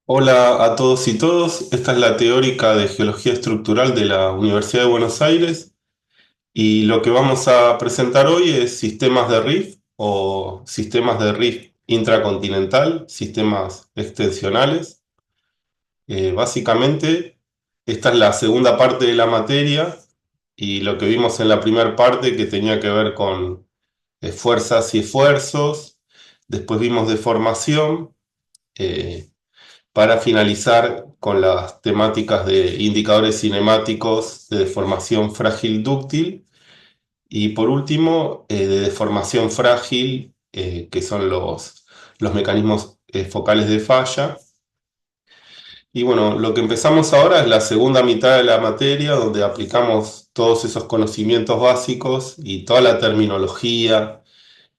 Hola a todos y todos, esta es la teórica de Geología Estructural de la Universidad de Buenos Aires y lo que vamos a presentar hoy es sistemas de rift o sistemas de rift intracontinental, sistemas extensionales. Básicamente, esta es la segunda parte de la materia y lo que vimos en la primera parte que tenía que ver con fuerzas y esfuerzos, después vimos deformación. eh, para finalizar con las temáticas de indicadores cinemáticos de deformación frágil dúctil y por último de deformación frágil, que son los mecanismos focales de falla. Y bueno, lo que empezamos ahora es la segunda mitad de la materia, donde aplicamos todos esos conocimientos básicos y toda la terminología,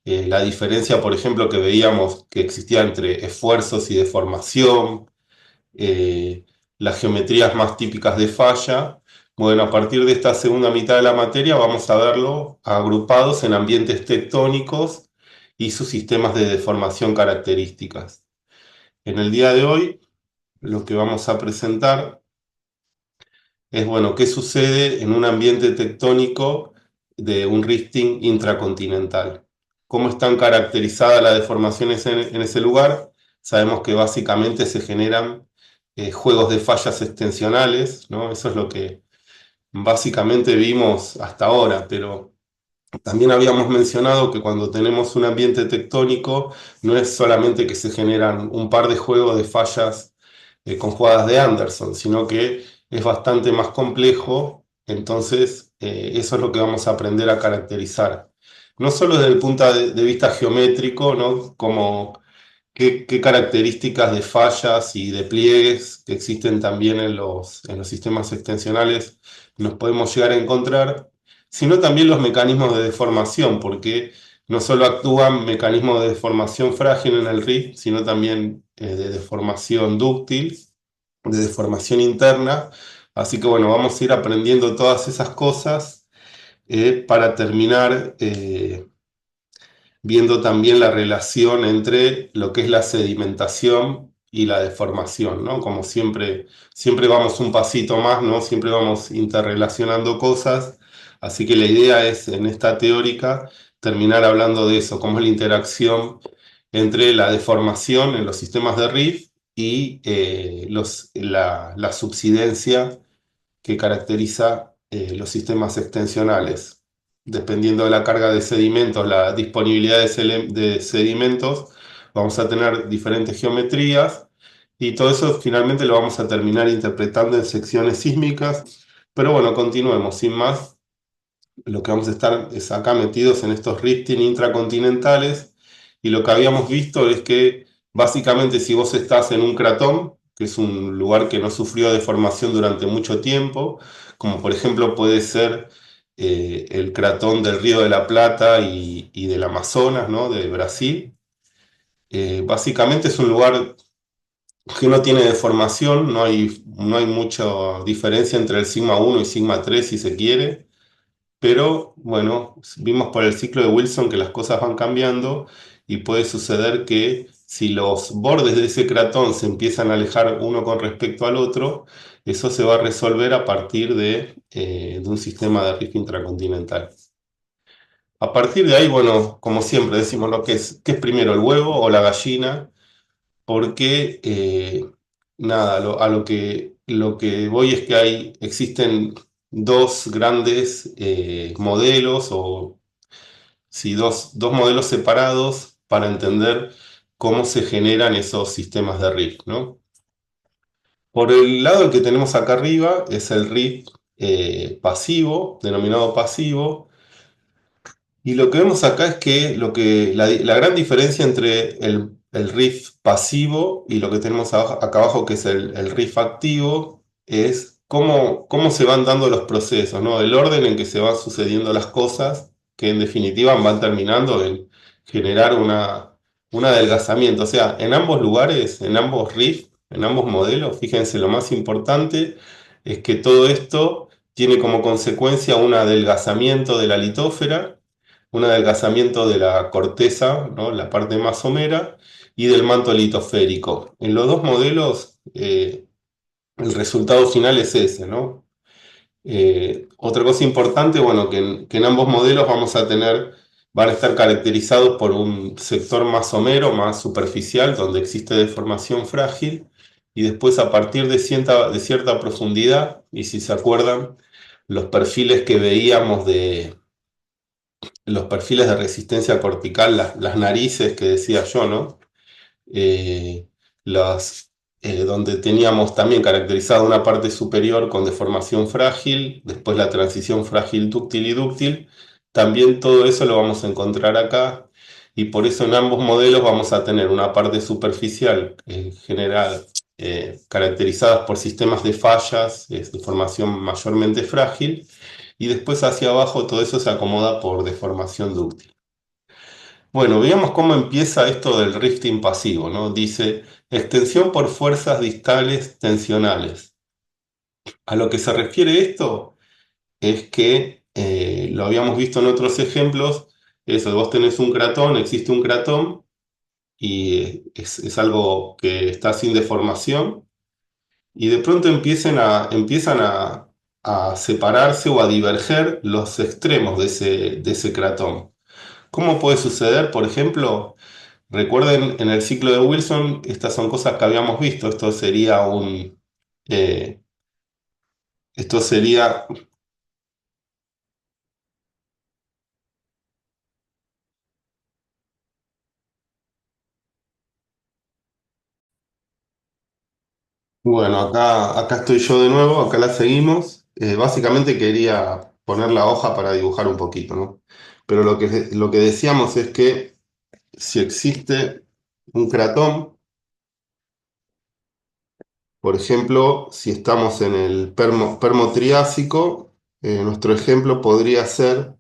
la diferencia, por ejemplo, que veíamos que existía entre esfuerzos y deformación, eh, las geometrías más típicas de falla. Bueno, a partir de esta segunda mitad de la materia vamos a verlo agrupados en ambientes tectónicos y sus sistemas de deformación características. En el día de hoy lo que vamos a presentar es, bueno, qué sucede en un ambiente tectónico de un rifting intracontinental. ¿Cómo están caracterizadas las deformaciones en ese lugar? Sabemos que básicamente se generan juegos de fallas extensionales, ¿no? Eso es lo que básicamente vimos hasta ahora, pero también habíamos mencionado que cuando tenemos un ambiente tectónico no es solamente que se generan un par de juegos de fallas conjugadas de Anderson, sino que es bastante más complejo. Entonces, eso es lo que vamos a aprender a caracterizar. No solo desde el punto de vista geométrico, ¿no? Como qué características de fallas y de pliegues que existen también en los sistemas extensionales nos podemos llegar a encontrar, sino también los mecanismos de deformación, porque no solo actúan mecanismos de deformación frágil en el rift, sino también de deformación dúctil, de deformación interna. Así que bueno, vamos a ir aprendiendo todas esas cosas para terminar viendo también la relación entre lo que es la sedimentación y la deformación, ¿no? Como siempre, siempre vamos un pasito más, ¿no? Siempre vamos interrelacionando cosas, así que la idea es en esta teórica terminar hablando de eso, cómo es la interacción entre la deformación en los sistemas de rift y la subsidencia que caracteriza los sistemas extensionales. Dependiendo de la carga de sedimentos, la disponibilidad de sedimentos, vamos a tener diferentes geometrías y todo eso finalmente lo vamos a terminar interpretando en secciones sísmicas. Pero bueno, continuemos, sin más, lo que vamos a estar es acá metidos en estos rifting intracontinentales y lo que habíamos visto es que básicamente si vos estás en un cratón, que es un lugar que no sufrió deformación durante mucho tiempo, como por ejemplo puede ser el cratón del Río de la Plata y del Amazonas, ¿no? De Brasil, básicamente es un lugar que no tiene deformación, no hay mucha diferencia entre el sigma 1 y sigma 3 si se quiere. Pero bueno, vimos por el ciclo de Wilson que las cosas van cambiando y puede suceder que si los bordes de ese cratón se empiezan a alejar uno con respecto al otro, eso se va a resolver a partir de un sistema de rift intracontinental. A partir de ahí, bueno, como siempre decimos lo que ¿qué es primero, el huevo o la gallina? Porque nada, lo que voy es que existen dos grandes modelos o sí, dos modelos separados para entender cómo se generan esos sistemas de RIF, ¿no? Por el lado que tenemos acá arriba es el RIF pasivo, denominado pasivo, y lo que vemos acá es que, la gran diferencia entre el riff pasivo y lo que tenemos acá abajo, que es el riff activo, es cómo se van dando los procesos, ¿no? El orden en que se van sucediendo las cosas, que en definitiva van terminando en generar un adelgazamiento. O sea, en ambos lugares, en ambos riffs, en ambos modelos, fíjense, lo más importante es que todo esto tiene como consecuencia un adelgazamiento de la litósfera, un adelgazamiento de la corteza, ¿no? La parte más somera, y del manto litosférico. En los dos modelos, el resultado final es ese, ¿no? Otra cosa importante, bueno, que en ambos modelos van a estar caracterizados por un sector más somero, más superficial, donde existe deformación frágil, y después a partir de cierta profundidad, y si se acuerdan, los perfiles que veíamos los perfiles de resistencia cortical, las narices que decía yo, ¿no? eh, las, Donde teníamos también caracterizada una parte superior con deformación frágil, después la transición frágil dúctil y dúctil. También todo eso lo vamos a encontrar acá y por eso en ambos modelos vamos a tener una parte superficial general, caracterizadas por sistemas de fallas, de formación mayormente frágil, y después hacia abajo todo eso se acomoda por deformación dúctil. Bueno, veamos cómo empieza esto del rifting pasivo, ¿no? Dice, extensión por fuerzas distales tensionales. A lo que se refiere esto es que, lo habíamos visto en otros ejemplos, eso, vos tenés un cratón, existe un cratón, y es algo que está sin deformación, y de pronto empiezan a separarse o a diverger los extremos de ese cratón. ¿Cómo puede suceder? Por ejemplo, recuerden, en el ciclo de Wilson, estas son cosas que habíamos visto. Eh, esto sería, bueno, acá estoy yo de nuevo, acá la seguimos. Básicamente quería poner la hoja para dibujar un poquito, ¿no? Pero lo que decíamos es que si existe un cratón, por ejemplo, si estamos en el permo-triásico, nuestro ejemplo podría ser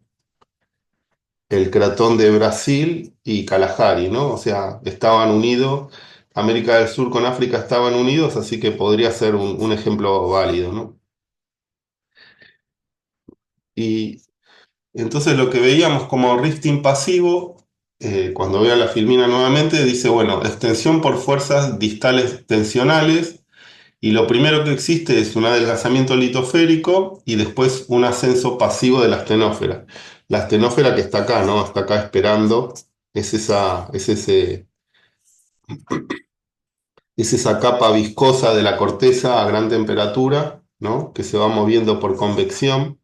el Cratón de Brasil y Kalahari, ¿no? O sea, estaban unidos, América del Sur con África estaban unidos, así que podría ser un ejemplo válido, ¿no? Y entonces lo que veíamos como rifting pasivo, cuando vea la filmina nuevamente, dice, bueno, extensión por fuerzas distales tensionales, y lo primero que existe es un adelgazamiento litosférico y después un ascenso pasivo de la astenósfera. La astenósfera que está acá, ¿no? Está acá esperando, es esa capa viscosa de la corteza a gran temperatura, ¿no? Que se va moviendo por convección.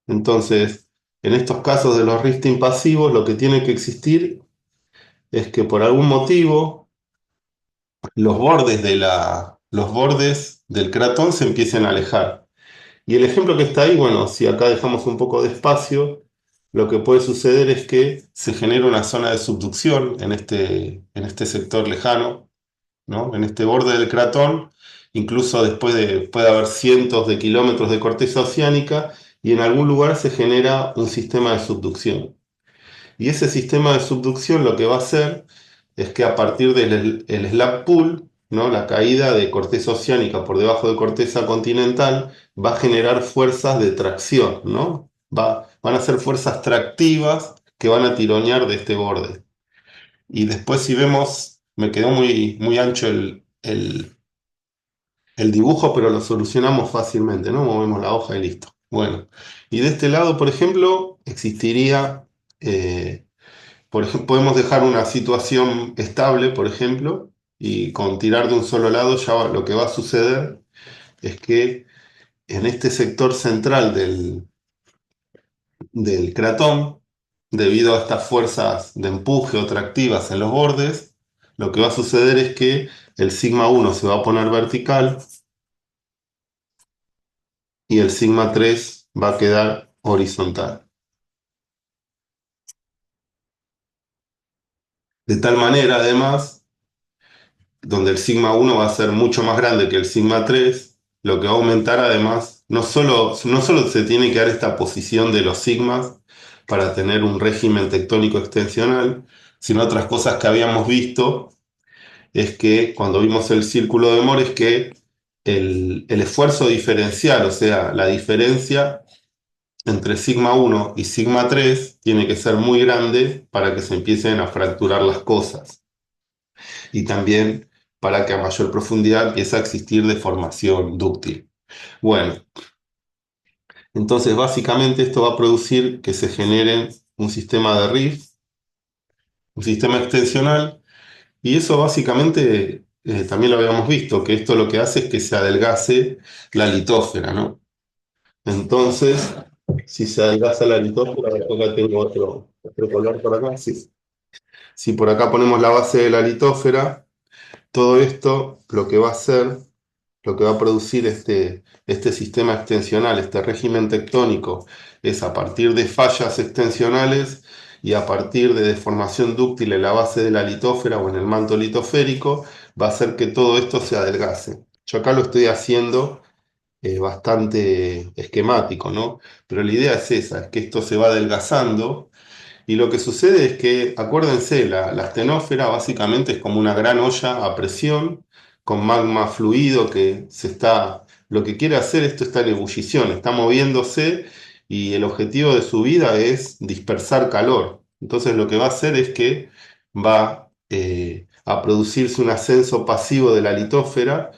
Entonces, en estos casos de los rifting pasivos, lo que tiene que existir es que por algún motivo los bordes del cratón se empiecen a alejar. Y el ejemplo que está ahí, bueno, si acá dejamos un poco de espacio, lo que puede suceder es que se genera una zona de subducción en este sector lejano, ¿no? En este borde del cratón, incluso puede haber cientos de kilómetros de corteza oceánica y en algún lugar se genera un sistema de subducción. Y ese sistema de subducción lo que va a hacer es que a partir del el slab pull, ¿no? La caída de corteza oceánica por debajo de corteza continental, va a generar fuerzas de tracción, ¿no? Van a ser fuerzas tractivas que van a tironear de este borde. Y después si vemos, me quedó muy ancho el dibujo, pero lo solucionamos fácilmente, ¿no? Movemos la hoja y listo. Bueno, y de este lado, por ejemplo, existiría, por ejemplo, podemos dejar una situación estable, por ejemplo, y con tirar de un solo lado ya lo que va a suceder es que en este sector central del cratón, debido a estas fuerzas de empuje o tractivas en los bordes, lo que va a suceder es que el sigma 1 se va a poner vertical y el sigma 3 va a quedar horizontal. De tal manera, además, donde el sigma 1 va a ser mucho más grande que el sigma 3, lo que va a aumentar además, no solo se tiene que dar esta posición de los sigmas para tener un régimen tectónico extensional, sino otras cosas que habíamos visto, es que cuando vimos el círculo de Moore es que el esfuerzo diferencial, o sea, la diferencia entre sigma 1 y sigma 3 tiene que ser muy grande para que se empiecen a fracturar las cosas. y también para que a mayor profundidad empiece a existir deformación dúctil. Bueno, entonces básicamente esto va a producir que se genere un sistema de riff, un sistema extensional, y eso básicamente también lo habíamos visto, que esto lo que hace es que se adelgace la litósfera, ¿no? Entonces, si se adelgaza la litósfera, acá tengo otro color por acá, sí. Si por acá ponemos la base de la litósfera, todo esto lo que va a hacer, lo que va a producir este sistema extensional, este régimen tectónico, es a partir de fallas extensionales y a partir de deformación dúctil en la base de la litósfera o en el manto litosférico, va a hacer que todo esto se adelgace. Yo acá lo estoy haciendo bastante esquemático, ¿no? Pero la idea es esa, es que esto se va adelgazando y lo que sucede es que, acuérdense, la astenósfera básicamente es como una gran olla a presión con magma fluido que se está, lo que quiere hacer esto está en ebullición, está moviéndose y el objetivo de su vida es dispersar calor. Entonces lo que va a hacer es que va a producirse un ascenso pasivo de la litósfera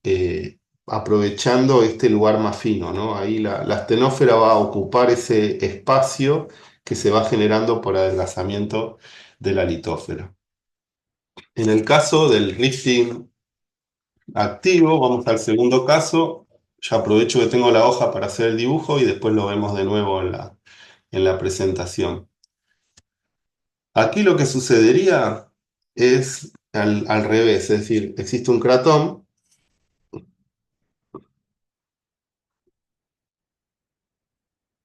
eh, aprovechando este lugar más fino, ¿no? Ahí la astenósfera va a ocupar ese espacio que se va generando por adelgazamiento de la litósfera. En el caso del rifting activo, vamos al segundo caso. Ya aprovecho que tengo la hoja para hacer el dibujo y después lo vemos de nuevo en la presentación. Aquí lo que sucedería es al revés, es decir, existe un cratón.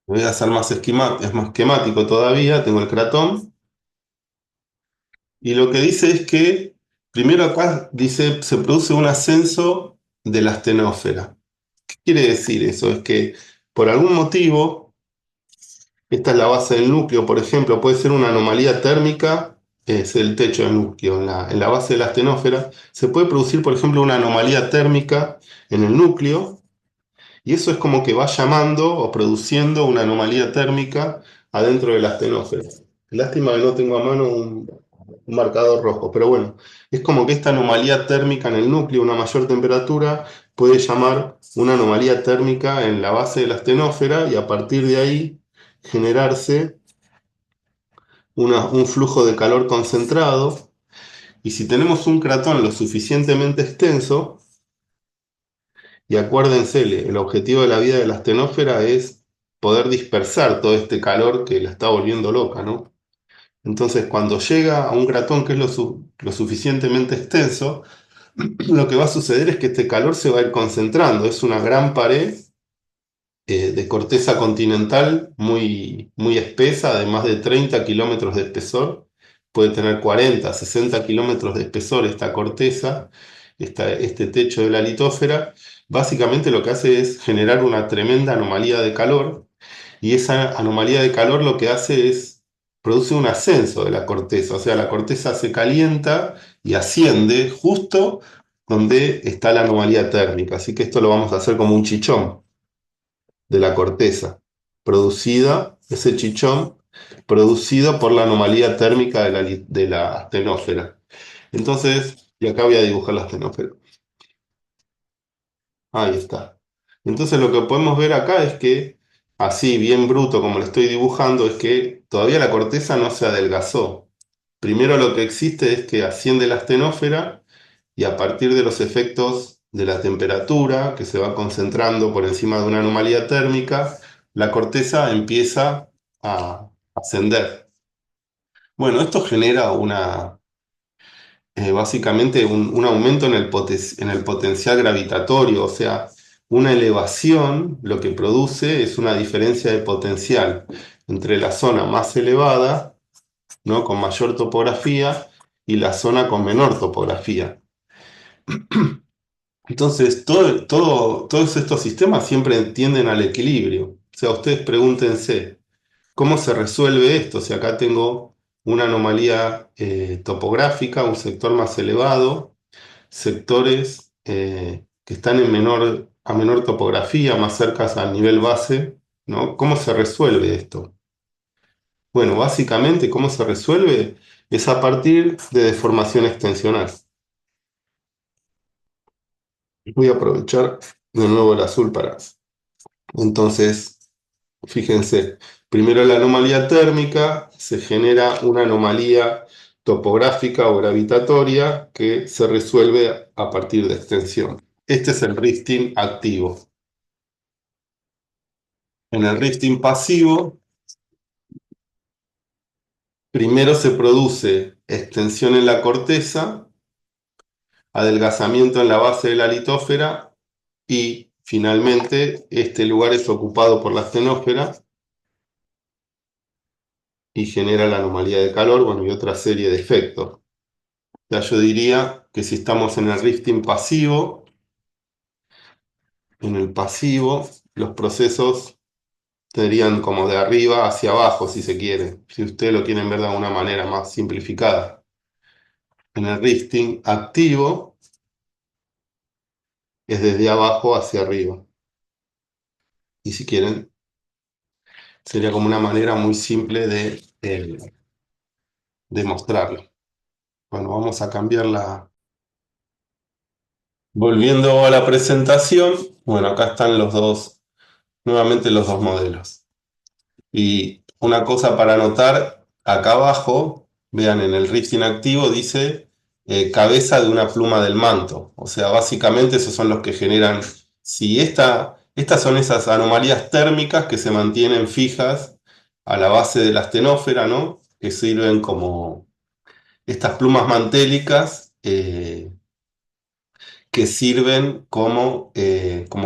Voy a hacer más es más esquemático todavía, tengo el cratón. Y lo que dice es que, primero acá dice, se produce un ascenso de la astenósfera. ¿Qué quiere decir eso? Es que por algún motivo, esta es la base del núcleo, por ejemplo, puede ser una anomalía térmica, es el techo del núcleo, en la base de la astenósfera, se puede producir, por ejemplo, una anomalía térmica en el núcleo, y eso es como que va llamando o produciendo una anomalía térmica adentro de la astenósfera. Lástima que no tengo a mano un marcador rojo, pero bueno, es como que esta anomalía térmica en el núcleo, una mayor temperatura, puede llamar una anomalía térmica en la base de la astenósfera y a partir de ahí generarse un flujo de calor concentrado. Y si tenemos un cratón lo suficientemente extenso, y acuérdense, el objetivo de la vida de la astenósfera es poder dispersar todo este calor que la está volviendo loca, ¿no? Entonces, cuando llega a un cratón que es lo suficientemente extenso, lo que va a suceder es que este calor se va a ir concentrando. Es una gran pared de corteza continental muy espesa, de más de 30 kilómetros de espesor. Puede tener 40, 60 kilómetros de espesor esta corteza, este techo de la litósfera. Básicamente lo que hace es generar una tremenda anomalía de calor y esa anomalía de calor lo que hace es produce un ascenso de la corteza, o sea, la corteza se calienta y asciende justo donde está la anomalía térmica. Así que esto lo vamos a hacer como un chichón de la corteza, ese chichón, producido por la anomalía térmica de la astenósfera. Entonces, y acá voy a dibujar la astenósfera. Ahí está. Entonces lo que podemos ver acá es que, así bien bruto como lo estoy dibujando, es que todavía la corteza no se adelgazó. Primero lo que existe es que asciende la astenósfera y a partir de los efectos de la temperatura que se va concentrando por encima de una anomalía térmica, la corteza empieza a ascender. Bueno, esto genera básicamente un aumento en en el potencial gravitatorio, o sea, una elevación lo que produce es una diferencia de potencial entre la zona más elevada, ¿no? Con mayor topografía y la zona con menor topografía. Entonces, todos estos sistemas siempre tienden al equilibrio. O sea, ustedes pregúntense, ¿cómo se resuelve esto? Si acá tengo una anomalía topográfica, un sector más elevado, sectores que están a menor topografía, más cerca al nivel base, ¿no? ¿Cómo se resuelve esto? Bueno, básicamente, ¿cómo se resuelve? es a partir de deformación extensional. Voy a aprovechar de nuevo el azul para... Entonces, fíjense, primero la anomalía térmica, se genera una anomalía topográfica o gravitatoria que se resuelve a partir de extensión. Este es el rifting activo. En el rifting pasivo, primero se produce extensión en la corteza, adelgazamiento en la base de la litósfera y finalmente este lugar es ocupado por la astenósfera y genera la anomalía de calor, bueno, y otra serie de efectos. Ya yo diría que si estamos en el rifting pasivo, en el pasivo, los procesos serían como de arriba hacia abajo, si se quiere, si ustedes lo quieren ver de alguna manera más simplificada. En el rifting activo es desde abajo hacia arriba. Y si quieren, sería como una manera muy simple de mostrarlo. Bueno, vamos a cambiar la... Volviendo a la presentación, bueno, acá están los dos, nuevamente los dos modelos. Y una cosa para anotar, acá abajo, vean en el rifting activo dice cabeza de una pluma del manto. O sea, básicamente esos son los que generan, si estas son esas anomalías térmicas que se mantienen fijas a la base de la astenósfera, ¿no? Que sirven como estas plumas mantélicas. Que sirven como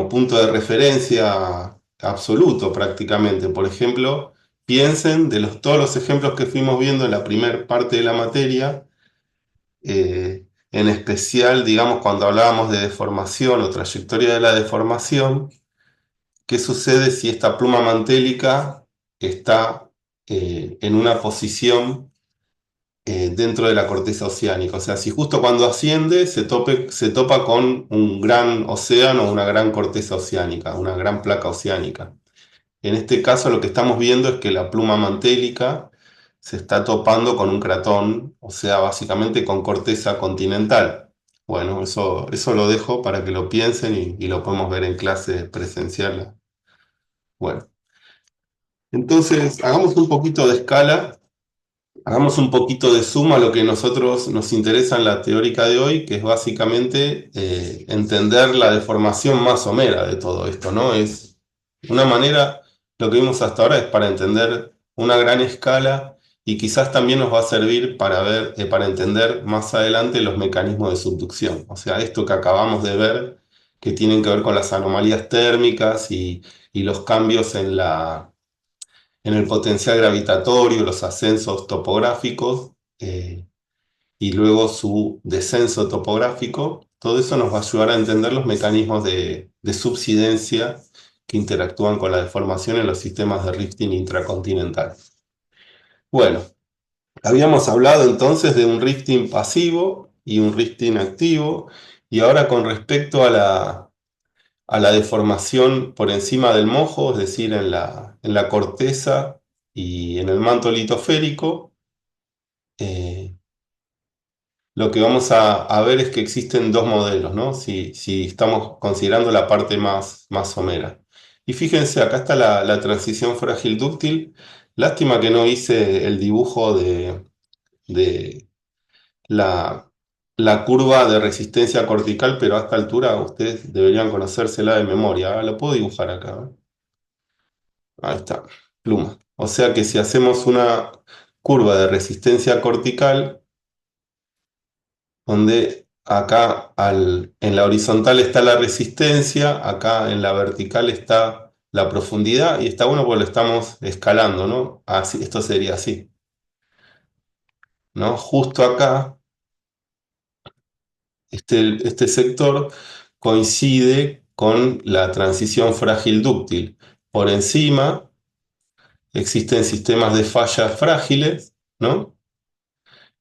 punto de referencia absoluto prácticamente. Por ejemplo, piensen de todos los ejemplos que fuimos viendo en la primera parte de la materia, en especial, digamos, cuando hablábamos de deformación o trayectoria de la deformación, ¿qué sucede si esta pluma mantélica está en una posición dentro de la corteza oceánica? O sea, si justo cuando asciende se topa con un gran océano o una gran corteza oceánica, una gran placa oceánica. En este caso lo que estamos viendo es que la pluma mantélica se está topando con un cratón, o sea, básicamente con corteza continental. Bueno, eso lo dejo para que lo piensen y lo podemos ver en clase presencial. Bueno, entonces hagamos un poquito de escala. Hagamos un poquito de suma a lo que a nosotros nos interesa en la teórica de hoy, que es básicamente entender la deformación más somera de todo esto, ¿no? Es una manera, lo que vimos hasta ahora es para entender una gran escala y quizás también nos va a servir para ver, para entender más adelante los mecanismos de subducción. O sea, esto que acabamos de ver, que tienen que ver con las anomalías térmicas y los cambios en el potencial gravitatorio, los ascensos topográficos y luego su descenso topográfico, todo eso nos va a ayudar a entender los mecanismos de subsidencia que interactúan con la deformación en los sistemas de rifting intracontinental. Bueno, habíamos hablado entonces de un rifting pasivo y un rifting activo, y ahora con respecto a la deformación por encima del mojo, es decir, en la corteza y en el manto litosférico, eh, lo que vamos a ver es que existen dos modelos, ¿no? Si estamos considerando la parte más somera. Y fíjense, acá está la transición frágil dúctil. Lástima que no hice el dibujo de la curva de resistencia cortical, pero a esta altura ustedes deberían conocérsela de memoria. Ah, lo puedo dibujar acá. Ahí está, pluma. O sea que si hacemos una curva de resistencia cortical, donde acá en la horizontal está la resistencia, acá en la vertical está la profundidad, y está bueno porque lo estamos escalando, ¿no? Así, esto sería así, ¿no? Justo acá, este sector coincide con la transición frágil dúctil. Por encima existen sistemas de fallas frágiles, ¿no?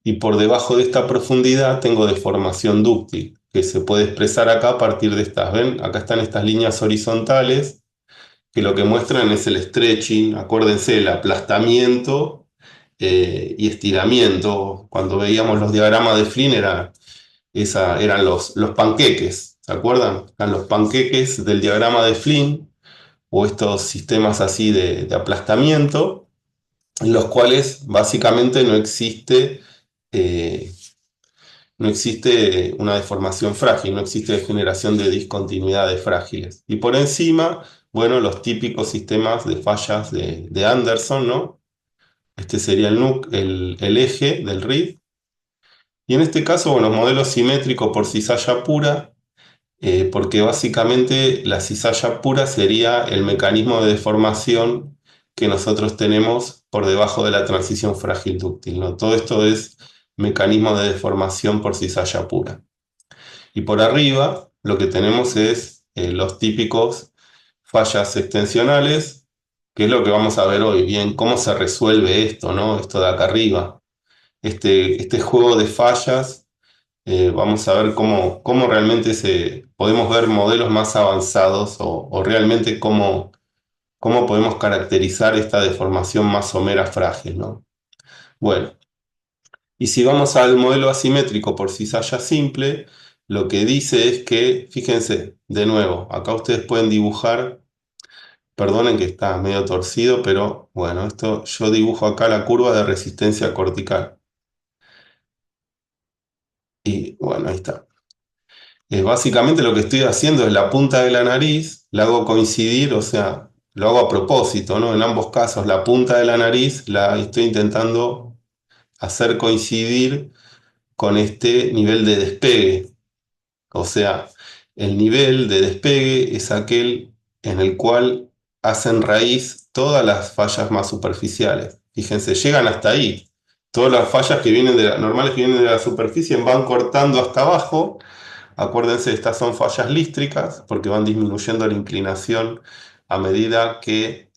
Y por debajo de esta profundidad tengo deformación dúctil, que se puede expresar acá a partir de estas. ¿Ven? Acá están estas líneas horizontales, que lo que muestran es el stretching, acuérdense, el aplastamiento y estiramiento. Cuando veíamos los diagramas de Flynn eran los panqueques, ¿se acuerdan? Eran los panqueques del diagrama de Flynn o estos sistemas así de aplastamiento, en los cuales básicamente eh, no existe una deformación frágil, no existe generación de discontinuidades frágiles. Y por encima, bueno, los típicos sistemas de fallas de Anderson, ¿no? Este sería el eje del RID. Y en este caso, bueno, modelo simétrico por cizalla pura, porque básicamente la cizalla pura sería el mecanismo de deformación que nosotros tenemos por debajo de la transición frágil dúctil, ¿no? Todo esto es mecanismo de deformación por cizalla pura. Y por arriba lo que tenemos es los típicos fallas extensionales, que es lo que vamos a ver hoy, bien, cómo se resuelve esto, ¿no? Esto de acá arriba. Este juego de fallas, vamos a ver cómo realmente podemos ver modelos más avanzados o realmente cómo podemos caracterizar esta deformación más somera frágil, ¿no? Bueno, y si vamos al modelo asimétrico por cizalla simple, lo que dice es que, fíjense, de nuevo, acá ustedes pueden dibujar, perdonen que está medio torcido, pero bueno, esto yo dibujo acá la curva de resistencia cortical. Y bueno, ahí está. Básicamente lo que estoy haciendo es la punta de la nariz, la hago coincidir, o sea, lo hago a propósito, ¿no? En ambos casos, la punta de la nariz la estoy intentando hacer coincidir con este nivel de despegue. O sea, el nivel de despegue es aquel en el cual hacen raíz todas las fallas más superficiales. Fíjense, llegan hasta ahí. Todas las fallas que vienen normales que vienen de la superficie van cortando hasta abajo. Acuérdense, estas son fallas lístricas porque van disminuyendo la inclinación a medida que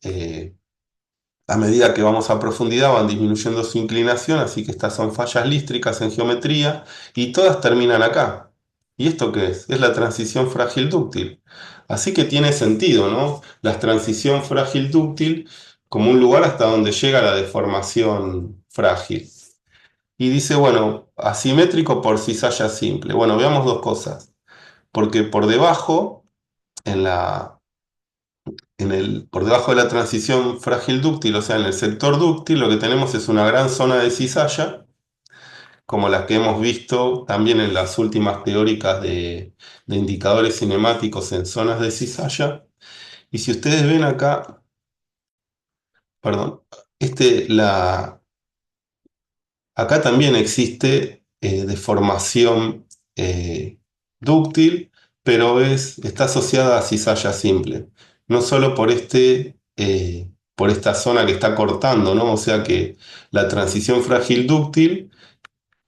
vamos a profundidad van disminuyendo su inclinación, así que estas son fallas lístricas en geometría y todas terminan acá. ¿Y esto qué es? Es la transición frágil dúctil. Así que tiene sentido, ¿no? La transición frágil dúctil como un lugar hasta donde llega la deformación frágil. Y dice, bueno, asimétrico por cizalla simple. Bueno, veamos dos cosas. Porque por debajo, en la, por debajo de la transición frágil dúctil, o sea, en el sector dúctil, lo que tenemos es una gran zona de cizalla, como las que hemos visto también en las últimas teóricas de indicadores cinemáticos en zonas de cizalla. Y si ustedes ven acá, perdón, acá también existe deformación dúctil, pero está asociada a cizalla simple. No solo por esta zona que está cortando, ¿no? O sea que la transición frágil dúctil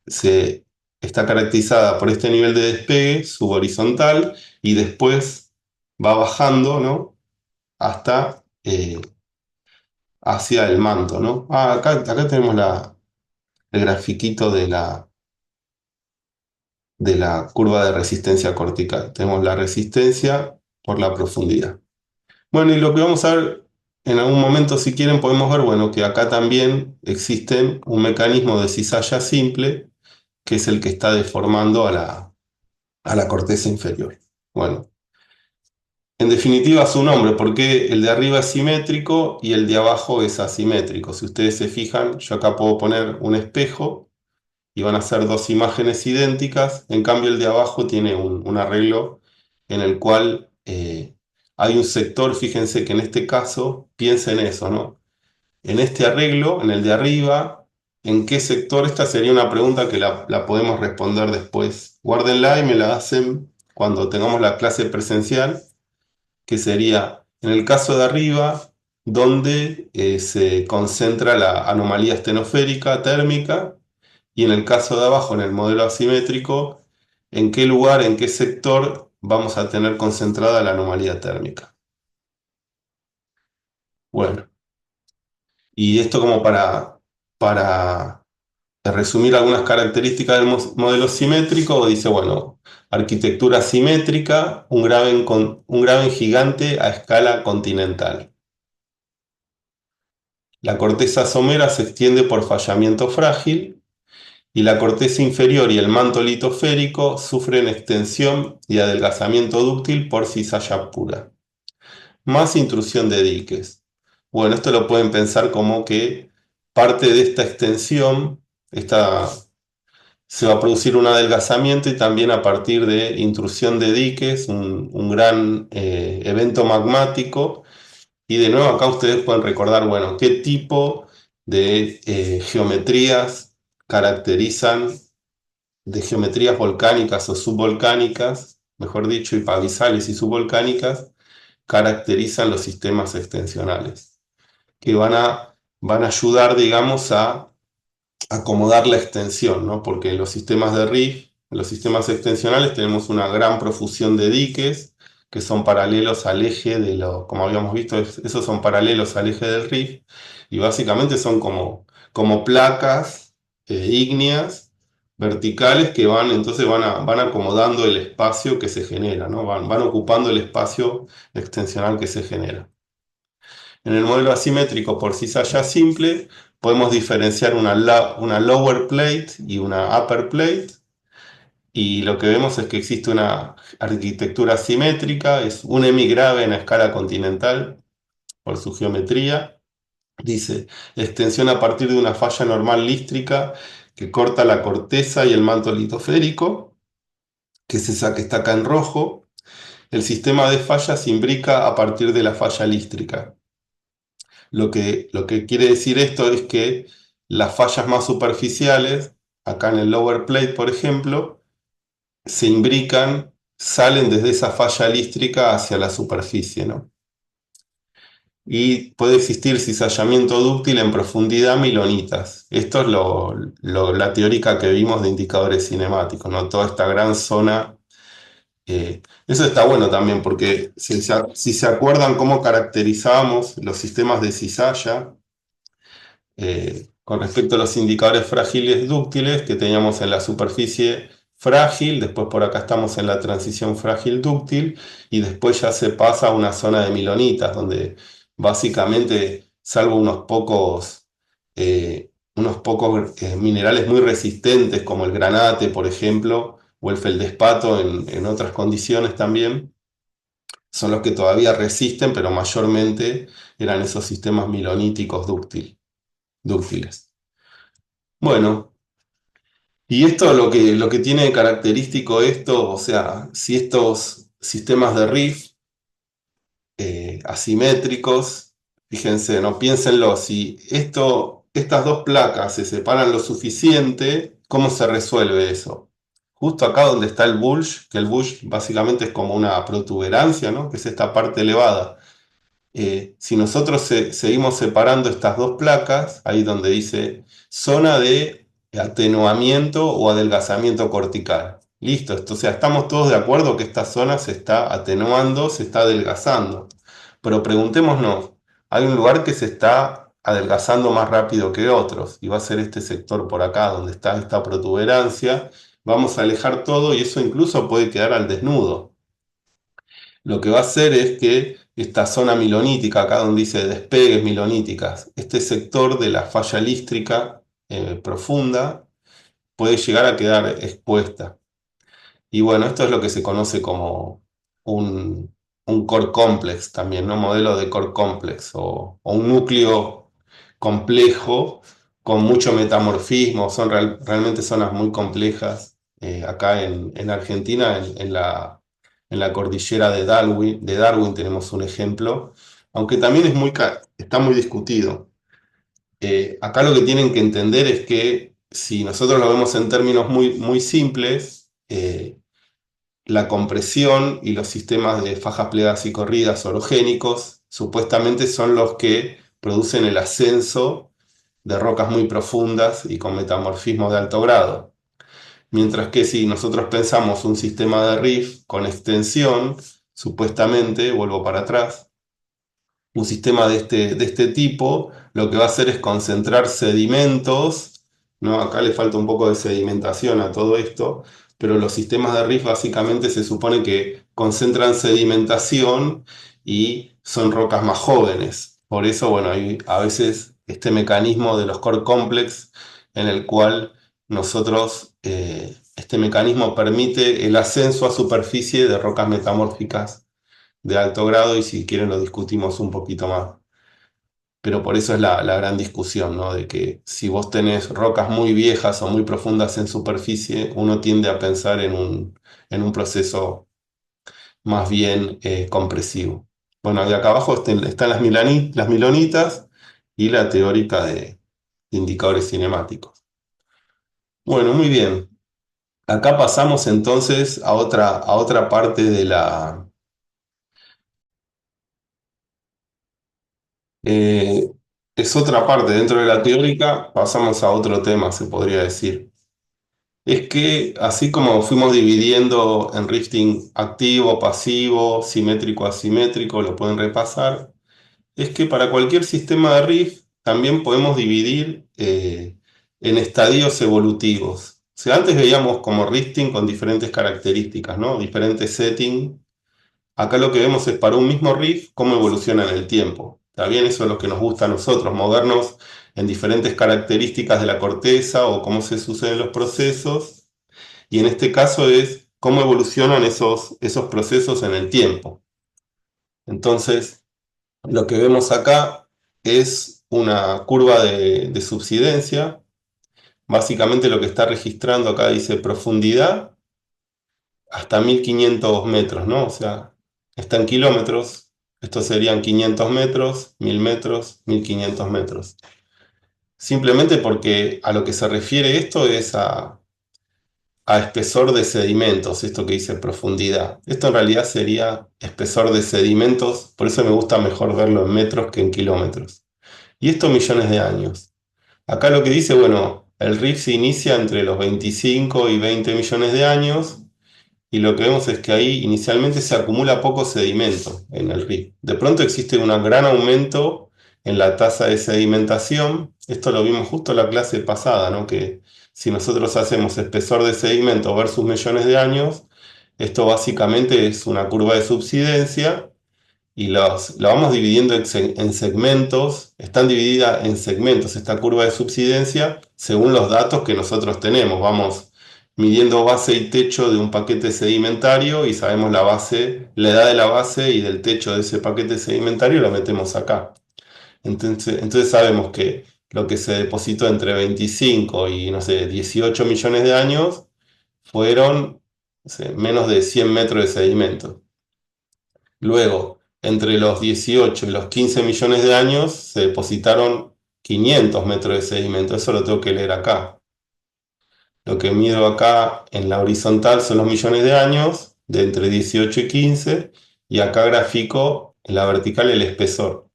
se, está caracterizada por este nivel de despegue subhorizontal y después va bajando, ¿no? Hasta hacia el manto, ¿no? Acá tenemos el grafiquito de la curva de resistencia cortical. Tenemos la resistencia por la profundidad. Bueno, y lo que vamos a ver en algún momento, si quieren, podemos ver, bueno, que acá también existe un mecanismo de cizalla simple, que es el que está deformando a la corteza inferior. Bueno, en definitiva su nombre, porque el de arriba es simétrico y el de abajo es asimétrico. Si ustedes se fijan, yo acá puedo poner un espejo y van a ser dos imágenes idénticas. En cambio, el de abajo tiene un arreglo en el cual hay un sector, fíjense que en este caso, piensen eso, ¿no? En este arreglo, en el de arriba, ¿en qué sector? Esta sería una pregunta que la podemos responder después. Guárdenla y me la hacen cuando tengamos la clase presencial, que sería, en el caso de arriba, donde se concentra la anomalía estenoférica térmica, y en el caso de abajo, en el modelo asimétrico, ¿en qué lugar, en qué sector vamos a tener concentrada la anomalía térmica? Bueno, y esto como para resumir algunas características del modelo simétrico, dice, bueno, arquitectura simétrica, un graben gigante a escala continental. La corteza somera se extiende por fallamiento frágil y la corteza inferior y el manto litosférico sufren extensión y adelgazamiento dúctil por cizalla pura, más intrusión de diques. Bueno, esto lo pueden pensar como que parte de esta extensión, se va a producir un adelgazamiento y también a partir de intrusión de diques, un gran evento magmático. Y de nuevo acá ustedes pueden recordar, bueno, qué tipo de geometrías caracterizan, de geometrías volcánicas o subvolcánicas, mejor dicho, y pavizales y subvolcánicas, caracterizan los sistemas extensionales, que van a ayudar, digamos, a acomodar la extensión, ¿no? Porque en los sistemas de rift, en los sistemas extensionales tenemos una gran profusión de diques que son paralelos al eje como habíamos visto, esos son paralelos al eje del rift y básicamente son como placas ígneas verticales que entonces van acomodando el espacio que se genera, ¿no? Van ocupando el espacio extensional que se genera. En el modelo asimétrico por cizalla simple podemos diferenciar una lower plate y una upper plate. Y lo que vemos es que existe una arquitectura asimétrica, es un hemigrave en a escala continental por su geometría. Dice, extensión a partir de una falla normal lístrica que corta la corteza y el manto litosférico, que es esa que está acá en rojo. El sistema de fallas imbrica a partir de la falla lístrica. Lo que quiere decir esto es que las fallas más superficiales, acá en el lower plate, por ejemplo, se imbrican, salen desde esa falla lístrica hacia la superficie, ¿no? Y puede existir cizallamiento dúctil en profundidad milonitas. Esto es la teórica que vimos de indicadores cinemáticos, ¿no? Toda esta gran zona. Eso está bueno también, porque si se acuerdan cómo caracterizábamos los sistemas de cizalla, con respecto a los indicadores frágiles dúctiles que teníamos en la superficie frágil, después por acá estamos en la transición frágil dúctil y después ya se pasa a una zona de milonitas, donde básicamente, salvo unos pocos minerales muy resistentes como el granate, por ejemplo, o el feldespato en otras condiciones también, son los que todavía resisten, pero mayormente eran esos sistemas miloníticos dúctiles. Bueno, y esto lo que tiene de característico esto, o sea, si estos sistemas de rift asimétricos, fíjense, no piénsenlo, si estas dos placas se separan lo suficiente, ¿cómo se resuelve eso? Justo acá donde está el bulge, que el bulge básicamente es como una protuberancia, ¿no? Que es esta parte elevada. Si nosotros seguimos separando estas dos placas, ahí donde dice zona de atenuamiento o adelgazamiento cortical. Listo, o sea, estamos todos de acuerdo que esta zona se está atenuando, se está adelgazando. Pero preguntémonos, hay un lugar que se está adelgazando más rápido que otros, y va a ser este sector por acá, donde está esta protuberancia. Vamos a alejar todo y eso incluso puede quedar al desnudo. Lo que va a hacer es que esta zona milonítica, acá donde dice despegues miloníticas, este sector de la falla lístrica profunda puede llegar a quedar expuesta. Y bueno, esto es lo que se conoce como un core complex también, ¿no? Modelo de core complex o un núcleo complejo con mucho metamorfismo. Son realmente zonas muy complejas. Acá en Argentina, en la cordillera de Darwin tenemos un ejemplo, aunque también está muy discutido. Acá lo que tienen que entender es que si nosotros lo vemos en términos muy, muy simples, la compresión y los sistemas de fajas plegadas y corridas orogénicos supuestamente son los que producen el ascenso de rocas muy profundas y con metamorfismo de alto grado. Mientras que si nosotros pensamos un sistema de rift con extensión, supuestamente, vuelvo para atrás, un sistema de este tipo, lo que va a hacer es concentrar sedimentos, ¿no? Acá le falta un poco de sedimentación a todo esto, pero los sistemas de rift básicamente se supone que concentran sedimentación y son rocas más jóvenes. Por eso, bueno, a veces este mecanismo de los core complex en el cual nosotros, este mecanismo permite el ascenso a superficie de rocas metamórficas de alto grado y si quieren lo discutimos un poquito más. Pero por eso es la gran discusión, ¿no? De que si vos tenés rocas muy viejas o muy profundas en superficie, uno tiende a pensar en un proceso más bien compresivo. Bueno, de acá abajo están las milonitas y la teórica de indicadores cinemáticos. Bueno, muy bien. Acá pasamos entonces a otra parte de eh, es otra parte dentro de la teórica, pasamos a otro tema, se podría decir. Es que así como fuimos dividiendo en rifting activo, pasivo, simétrico, asimétrico, lo pueden repasar, es que para cualquier sistema de riff también podemos dividir en estadios evolutivos. O sea, antes veíamos como rifting con diferentes características, ¿no? Diferentes settings. Acá lo que vemos es para un mismo riff cómo evoluciona en el tiempo. ¿Está bien? Eso es lo que nos gusta a nosotros, movernos en diferentes características de la corteza o cómo se suceden los procesos. Y en este caso es cómo evolucionan esos procesos en el tiempo. Entonces, lo que vemos acá es una curva de subsidencia. Básicamente lo que está registrando acá dice profundidad hasta 1500 metros, ¿no? O sea, está en kilómetros. Estos serían 500 metros, 1000 metros, 1500 metros. Simplemente porque a lo que se refiere esto es a espesor de sedimentos, esto que dice profundidad. Esto en realidad sería espesor de sedimentos, por eso me gusta mejor verlo en metros que en kilómetros. Y esto millones de años. Acá lo que dice, bueno, el RIF se inicia entre los 25 y 20 millones de años y lo que vemos es que ahí inicialmente se acumula poco sedimento en el RIF. De pronto existe un gran aumento en la tasa de sedimentación. Esto lo vimos justo en la clase pasada, ¿no? Que si nosotros hacemos espesor de sedimento versus millones de años, esto básicamente es una curva de subsidencia y la vamos dividiendo en segmentos, están divididas en segmentos esta curva de subsidencia según los datos que nosotros tenemos. Vamos midiendo base y techo de un paquete sedimentario y sabemos la base, la edad de la base y del techo de ese paquete sedimentario y lo metemos acá. Entonces sabemos que lo que se depositó entre 25 y, no sé, 18 millones de años fueron, no sé, menos de 100 metros de sedimento. Luego, entre los 18 y los 15 millones de años, se depositaron 500 metros de sedimento. Eso lo tengo que leer acá. Lo que mido acá en la horizontal son los millones de años, de entre 18 y 15, y acá grafico en la vertical el espesor.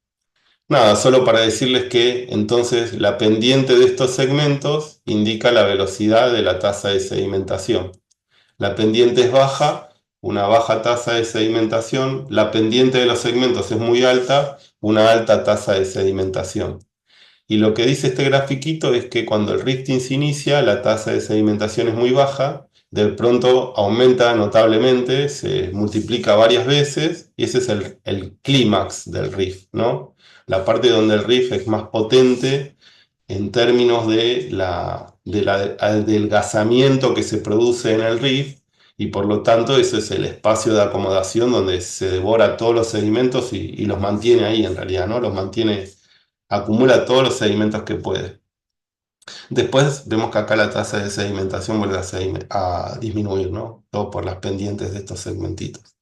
Nada, solo para decirles que entonces la pendiente de estos segmentos indica la velocidad de la tasa de sedimentación. La pendiente es baja, una baja tasa de sedimentación. La pendiente de los segmentos es muy alta, una alta tasa de sedimentación. Y lo que dice este grafiquito es que cuando el rifting se inicia, la tasa de sedimentación es muy baja, de pronto aumenta notablemente, se multiplica varias veces, y ese es el clímax del rift, ¿no? La parte donde el rift es más potente en términos del adelgazamiento que se produce en el rift, y por lo tanto ese es el espacio de acomodación donde se devora todos los sedimentos y los mantiene ahí en realidad, ¿no? Los mantiene, acumula todos los sedimentos que puede. Después vemos que acá la tasa de sedimentación vuelve a disminuir, ¿no? Todo por las pendientes de estos segmentitos.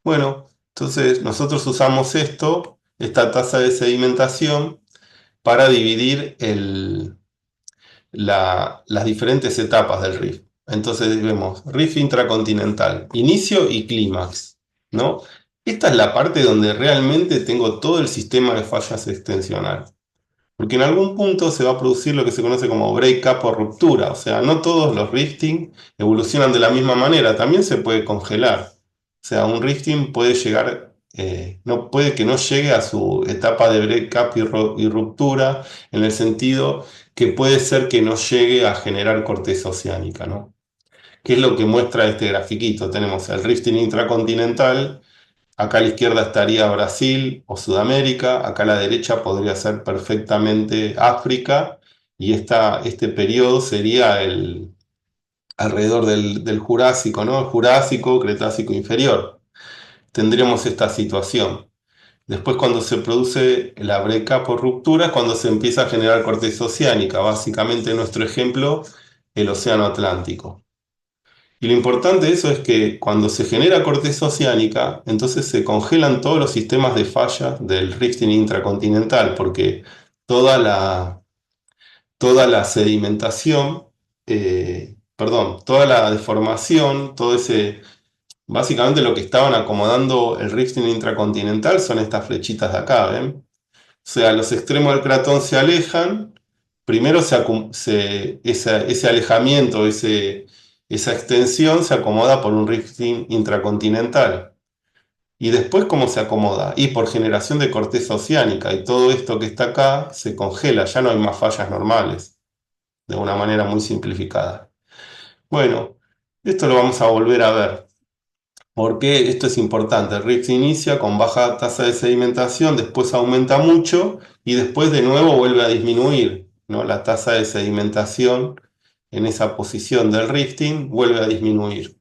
Bueno, entonces nosotros usamos esta tasa de sedimentación, para dividir las diferentes etapas del riff. Entonces vemos riff intracontinental, inicio y clímax, ¿no? Esta es la parte donde realmente tengo todo el sistema de fallas extensional. Porque en algún punto se va a producir lo que se conoce como break-up o ruptura. O sea, no todos los rifting evolucionan de la misma manera. También se puede congelar. O sea, un rifting puede llegar, no, puede que no llegue a su etapa de break-up y ruptura, en el sentido que puede ser que no llegue a generar corteza oceánica, ¿no? ¿Qué es lo que muestra este grafiquito? Tenemos el rifting intracontinental, Acá a la izquierda estaría Brasil o Sudamérica, acá a la derecha podría ser perfectamente África, y este periodo sería alrededor del Jurásico, ¿no? Jurásico, Cretácico inferior. Tendríamos esta situación. Después, cuando se produce la breakup o ruptura, es cuando se empieza a generar corteza oceánica. Básicamente, nuestro ejemplo, el Océano Atlántico. Y lo importante de eso es que cuando se genera corteza oceánica, entonces se congelan todos los sistemas de falla del rifting intracontinental, porque toda la sedimentación, perdón, toda la deformación, todo ese, básicamente lo que estaban acomodando el rifting intracontinental son estas flechitas de acá, ¿ven? O sea, los extremos del cratón se alejan, primero ese alejamiento, esa extensión se acomoda por un rifting intracontinental. Y después, ¿cómo se acomoda? Y por generación de corteza oceánica, y todo esto que está acá se congela, ya no hay más fallas normales, de una manera muy simplificada. Bueno, esto lo vamos a volver a ver. Porque esto es importante, el rift inicia con baja tasa de sedimentación, después aumenta mucho y después de nuevo vuelve a disminuir, ¿no? La tasa de sedimentación en esa posición del rifting vuelve a disminuir.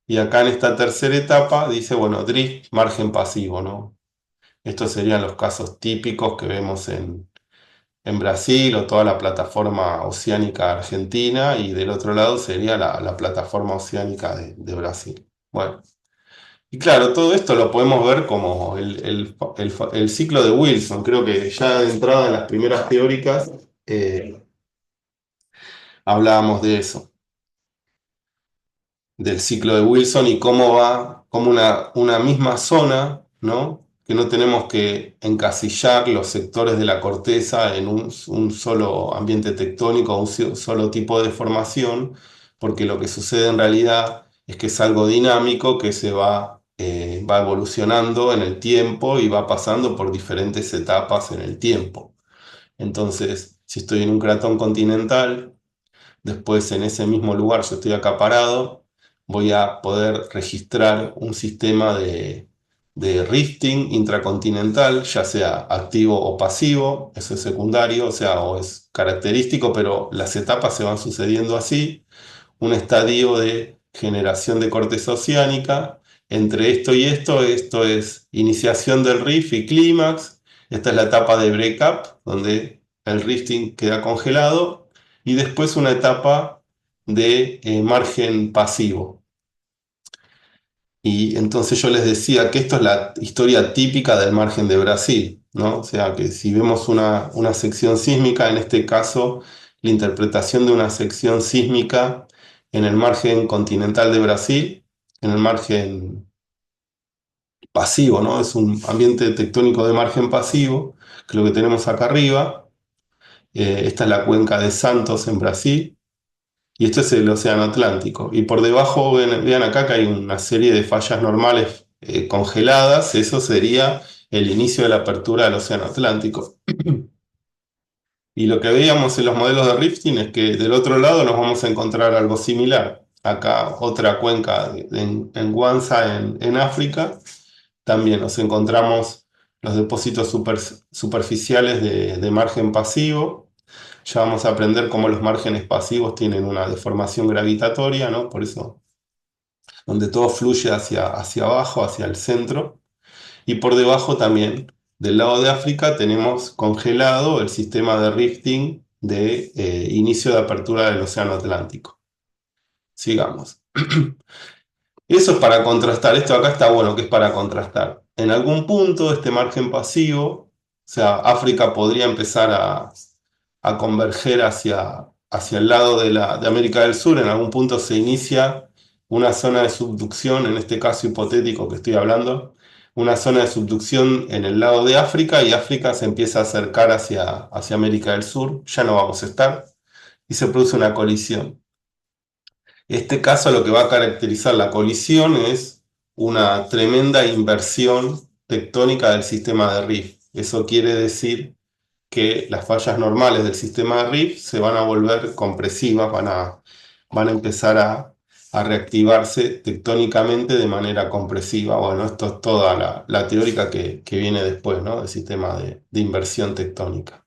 Y acá en esta tercera etapa dice, bueno, drift, margen pasivo, ¿no? Estos serían los casos típicos que vemos en Brasil o toda la plataforma oceánica argentina, y del otro lado sería la plataforma oceánica de Brasil. Bueno. Y claro, todo esto lo podemos ver como el ciclo de Wilson. Creo que ya de entrada en las primeras teóricas hablábamos de eso, del ciclo de Wilson y cómo va, como una misma zona, ¿no? Que no tenemos que encasillar los sectores de la corteza en un solo ambiente tectónico, solo tipo de formación, porque lo que sucede en realidad es que es algo dinámico que va evolucionando en el tiempo y va pasando por diferentes etapas en el tiempo. Entonces, si estoy en un cratón continental, después en ese mismo lugar yo estoy acaparado, voy a poder registrar un sistema de rifting intracontinental, ya sea activo o pasivo, eso es secundario, o sea, o es característico, pero las etapas se van sucediendo así, un estadio de generación de corteza oceánica. Entre esto es iniciación del rift y clímax. Esta es la etapa de breakup, donde el rifting queda congelado. Y después una etapa de margen pasivo. Y entonces yo les decía que esto es la historia típica del margen de Brasil, ¿no? O sea que si vemos una sección sísmica, en este caso la interpretación de una sección sísmica en el margen continental de Brasil, en el margen pasivo, ¿no? Es un ambiente tectónico de margen pasivo, que es lo que tenemos acá arriba. Esta es la cuenca de Santos en Brasil. Y esto es el Océano Atlántico. Y por debajo, vean acá que hay una serie de fallas normales congeladas. Eso sería el inicio de la apertura del Océano Atlántico. Y lo que veíamos en los modelos de rifting es que del otro lado nos vamos a encontrar algo similar. Acá otra cuenca en Guanza, en África. También nos encontramos los depósitos superficiales de margen pasivo. Ya vamos a aprender cómo los márgenes pasivos tienen una deformación gravitatoria, ¿no? Por eso, donde todo fluye hacia abajo, hacia el centro. Y por debajo también, del lado de África, tenemos congelado el sistema de rifting de inicio de apertura del Océano Atlántico. Sigamos. Eso es para contrastar. Esto acá está bueno, que es para contrastar. En algún punto, este margen pasivo, o sea, África podría empezar a converger hacia el lado de América del Sur. En algún punto se inicia una zona de subducción, en este caso hipotético que estoy hablando, una zona de subducción en el lado de África, y África se empieza a acercar hacia América del Sur. Ya no vamos a estar, y se produce una colisión. Este caso lo que va a caracterizar la colisión es una tremenda inversión tectónica del sistema de rift. Eso quiere decir que las fallas normales del sistema de rift se van a volver compresivas, van a empezar a reactivarse tectónicamente de manera compresiva. Bueno, esto es toda la teórica que viene después, ¿no? Del sistema de inversión tectónica.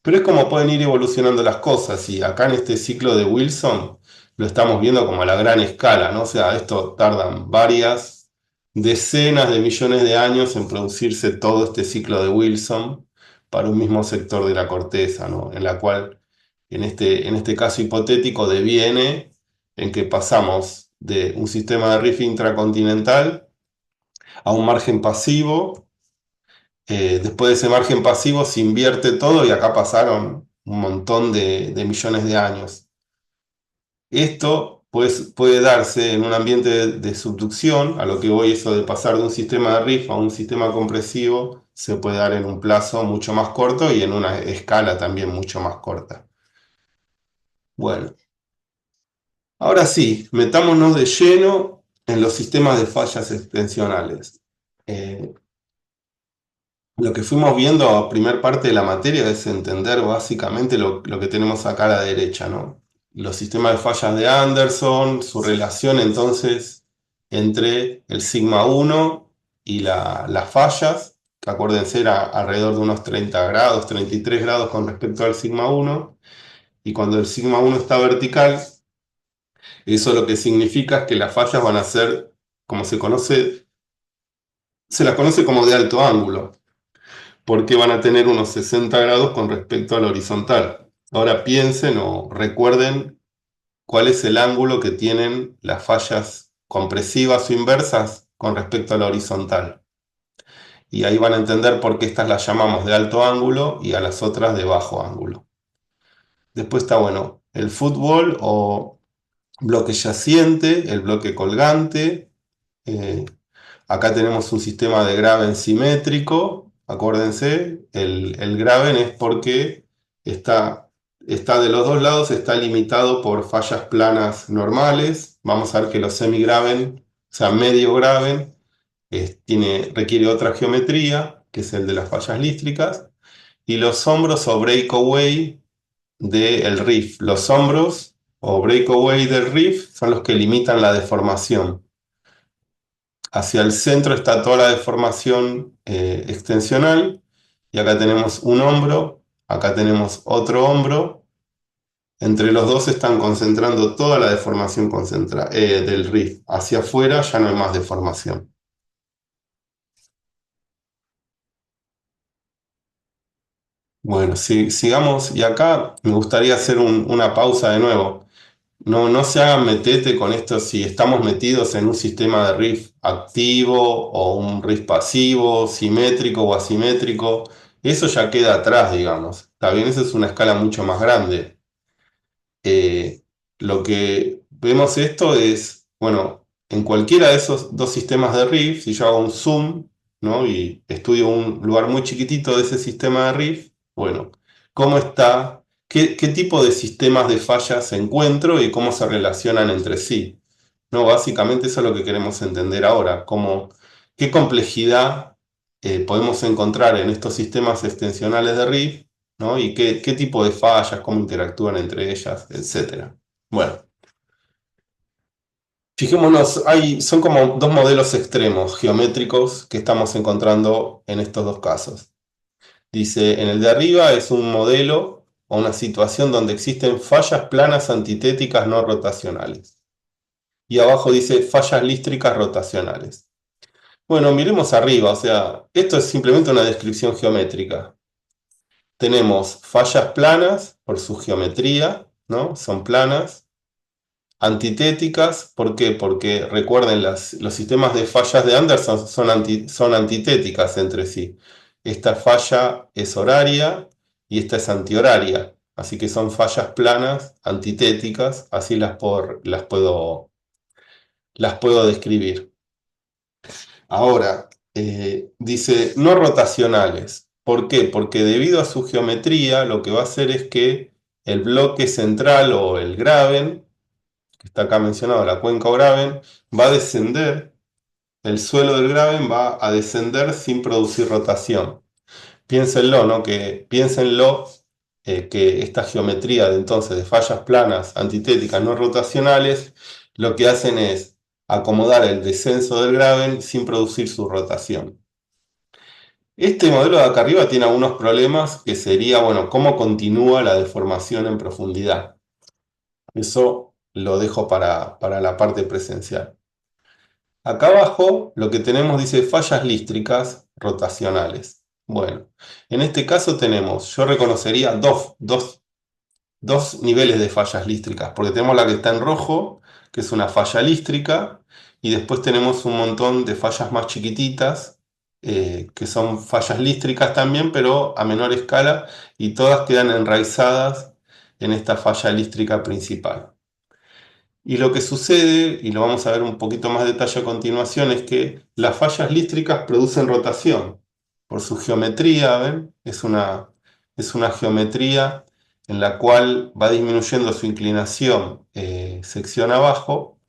Pero es como pueden ir evolucionando las cosas y acá en este ciclo de Wilson lo estamos viendo como a la gran escala, ¿no? O sea, esto tardan varias decenas de millones de años en producirse todo este ciclo de Wilson para un mismo sector de la corteza, ¿no? En la cual, en este caso hipotético, deviene en que pasamos de un sistema de rift intracontinental a un margen pasivo. Después de ese margen pasivo se invierte todo y acá pasaron un montón de millones de años. Esto pues, puede darse en un ambiente de subducción, a lo que voy eso de pasar de un sistema de rift a un sistema compresivo, se puede dar en un plazo mucho más corto y en una escala también mucho más corta. Bueno, ahora sí, metámonos de lleno en los sistemas de fallas extensionales. Eh, Lo que fuimos viendo a primer parte de la materia es entender básicamente lo que tenemos acá a la derecha, ¿no? Los sistemas de fallas de Anderson, su relación entonces entre el sigma 1 y las fallas, que acuérdense era alrededor de unos 30 grados, 33 grados con respecto al sigma 1, y cuando el sigma 1 está vertical, eso lo que significa es que las fallas van a ser, como se conoce, se las conoce como de alto ángulo porque van a tener unos 60 grados con respecto al horizontal. Ahora piensen o recuerden cuál es el ángulo que tienen las fallas compresivas o inversas con respecto a la horizontal. Y ahí van a entender por qué estas las llamamos de alto ángulo y a las otras de bajo ángulo. Después está, bueno, el fútbol o bloque yaciente, el bloque colgante. eh, Acá tenemos un sistema de graben simétrico. Acuérdense, el graben es porque está de los dos lados, está limitado por fallas planas normales. Vamos a ver que los semigraben, o sea, medio graben, requiere otra geometría, que es el de las fallas lístricas. Y los hombros o breakaway del riff. Los hombros o breakaway del riff son los que limitan la deformación. Hacia el centro está toda la deformación extensional y acá tenemos un hombro, acá tenemos otro hombro. Entre los dos se están concentrando toda la deformación del rift. Hacia afuera ya no hay más deformación. Bueno, sigamos y acá me gustaría hacer una pausa de nuevo. No, no se hagan metete con esto si estamos metidos en un sistema de riff activo o un riff pasivo, simétrico o asimétrico. Eso ya queda atrás, digamos. Está bien, esa es una escala mucho más grande. Eh, lo que vemos esto es, bueno, en cualquiera de esos dos sistemas de riff, si yo hago un zoom, ¿no? Y estudio un lugar muy chiquitito de ese sistema de riff, bueno, ¿cómo está? ¿Qué tipo de sistemas de fallas encuentro y cómo se relacionan entre sí? No, básicamente eso es lo que queremos entender ahora, qué complejidad podemos encontrar en estos sistemas extensionales de riff, ¿no? Y qué tipo de fallas, cómo interactúan entre ellas, etcétera. Bueno, fijémonos, son como dos modelos extremos geométricos que estamos encontrando en estos dos casos. Dice, en el de arriba es un modelo o una situación donde existen fallas planas antitéticas no rotacionales. Y abajo dice fallas lístricas rotacionales. Bueno, miremos arriba, o sea, esto es simplemente una descripción geométrica. Tenemos fallas planas por su geometría, ¿no? Son planas. Antitéticas, ¿por qué? Porque recuerden, los sistemas de fallas de Anderson son antitéticas entre sí. Esta falla es horaria y esta es antihoraria. Así que son fallas planas, antitéticas, así las puedo describir. Ahora, dice no rotacionales. ¿Por qué? Porque debido a su geometría, lo que va a hacer es que el bloque central o el graben, que está acá mencionado, la cuenca o graben, va a descender, el suelo del graben va a descender sin producir rotación. Piénsenlo, ¿no? Piénsenlo que esta geometría de entonces de fallas planas antitéticas no rotacionales lo que hacen es acomodar el descenso del graben sin producir su rotación. Este modelo de acá arriba tiene algunos problemas que sería, bueno, cómo continúa la deformación en profundidad. Eso lo dejo para la parte presencial. Acá abajo lo que tenemos dice fallas lístricas rotacionales. Bueno, en este caso tenemos, yo reconocería dos niveles de fallas lístricas, porque tenemos la que está en rojo, que es una falla lístrica, y después tenemos un montón de fallas más chiquititas, que son fallas lístricas también, pero a menor escala, y todas quedan enraizadas en esta falla lístrica principal. Y lo que sucede, y lo vamos a ver un poquito más detalle a continuación, es que las fallas lístricas producen rotación. Por su geometría, ¿ven? Es una geometría en la cual va disminuyendo su inclinación sección abajo,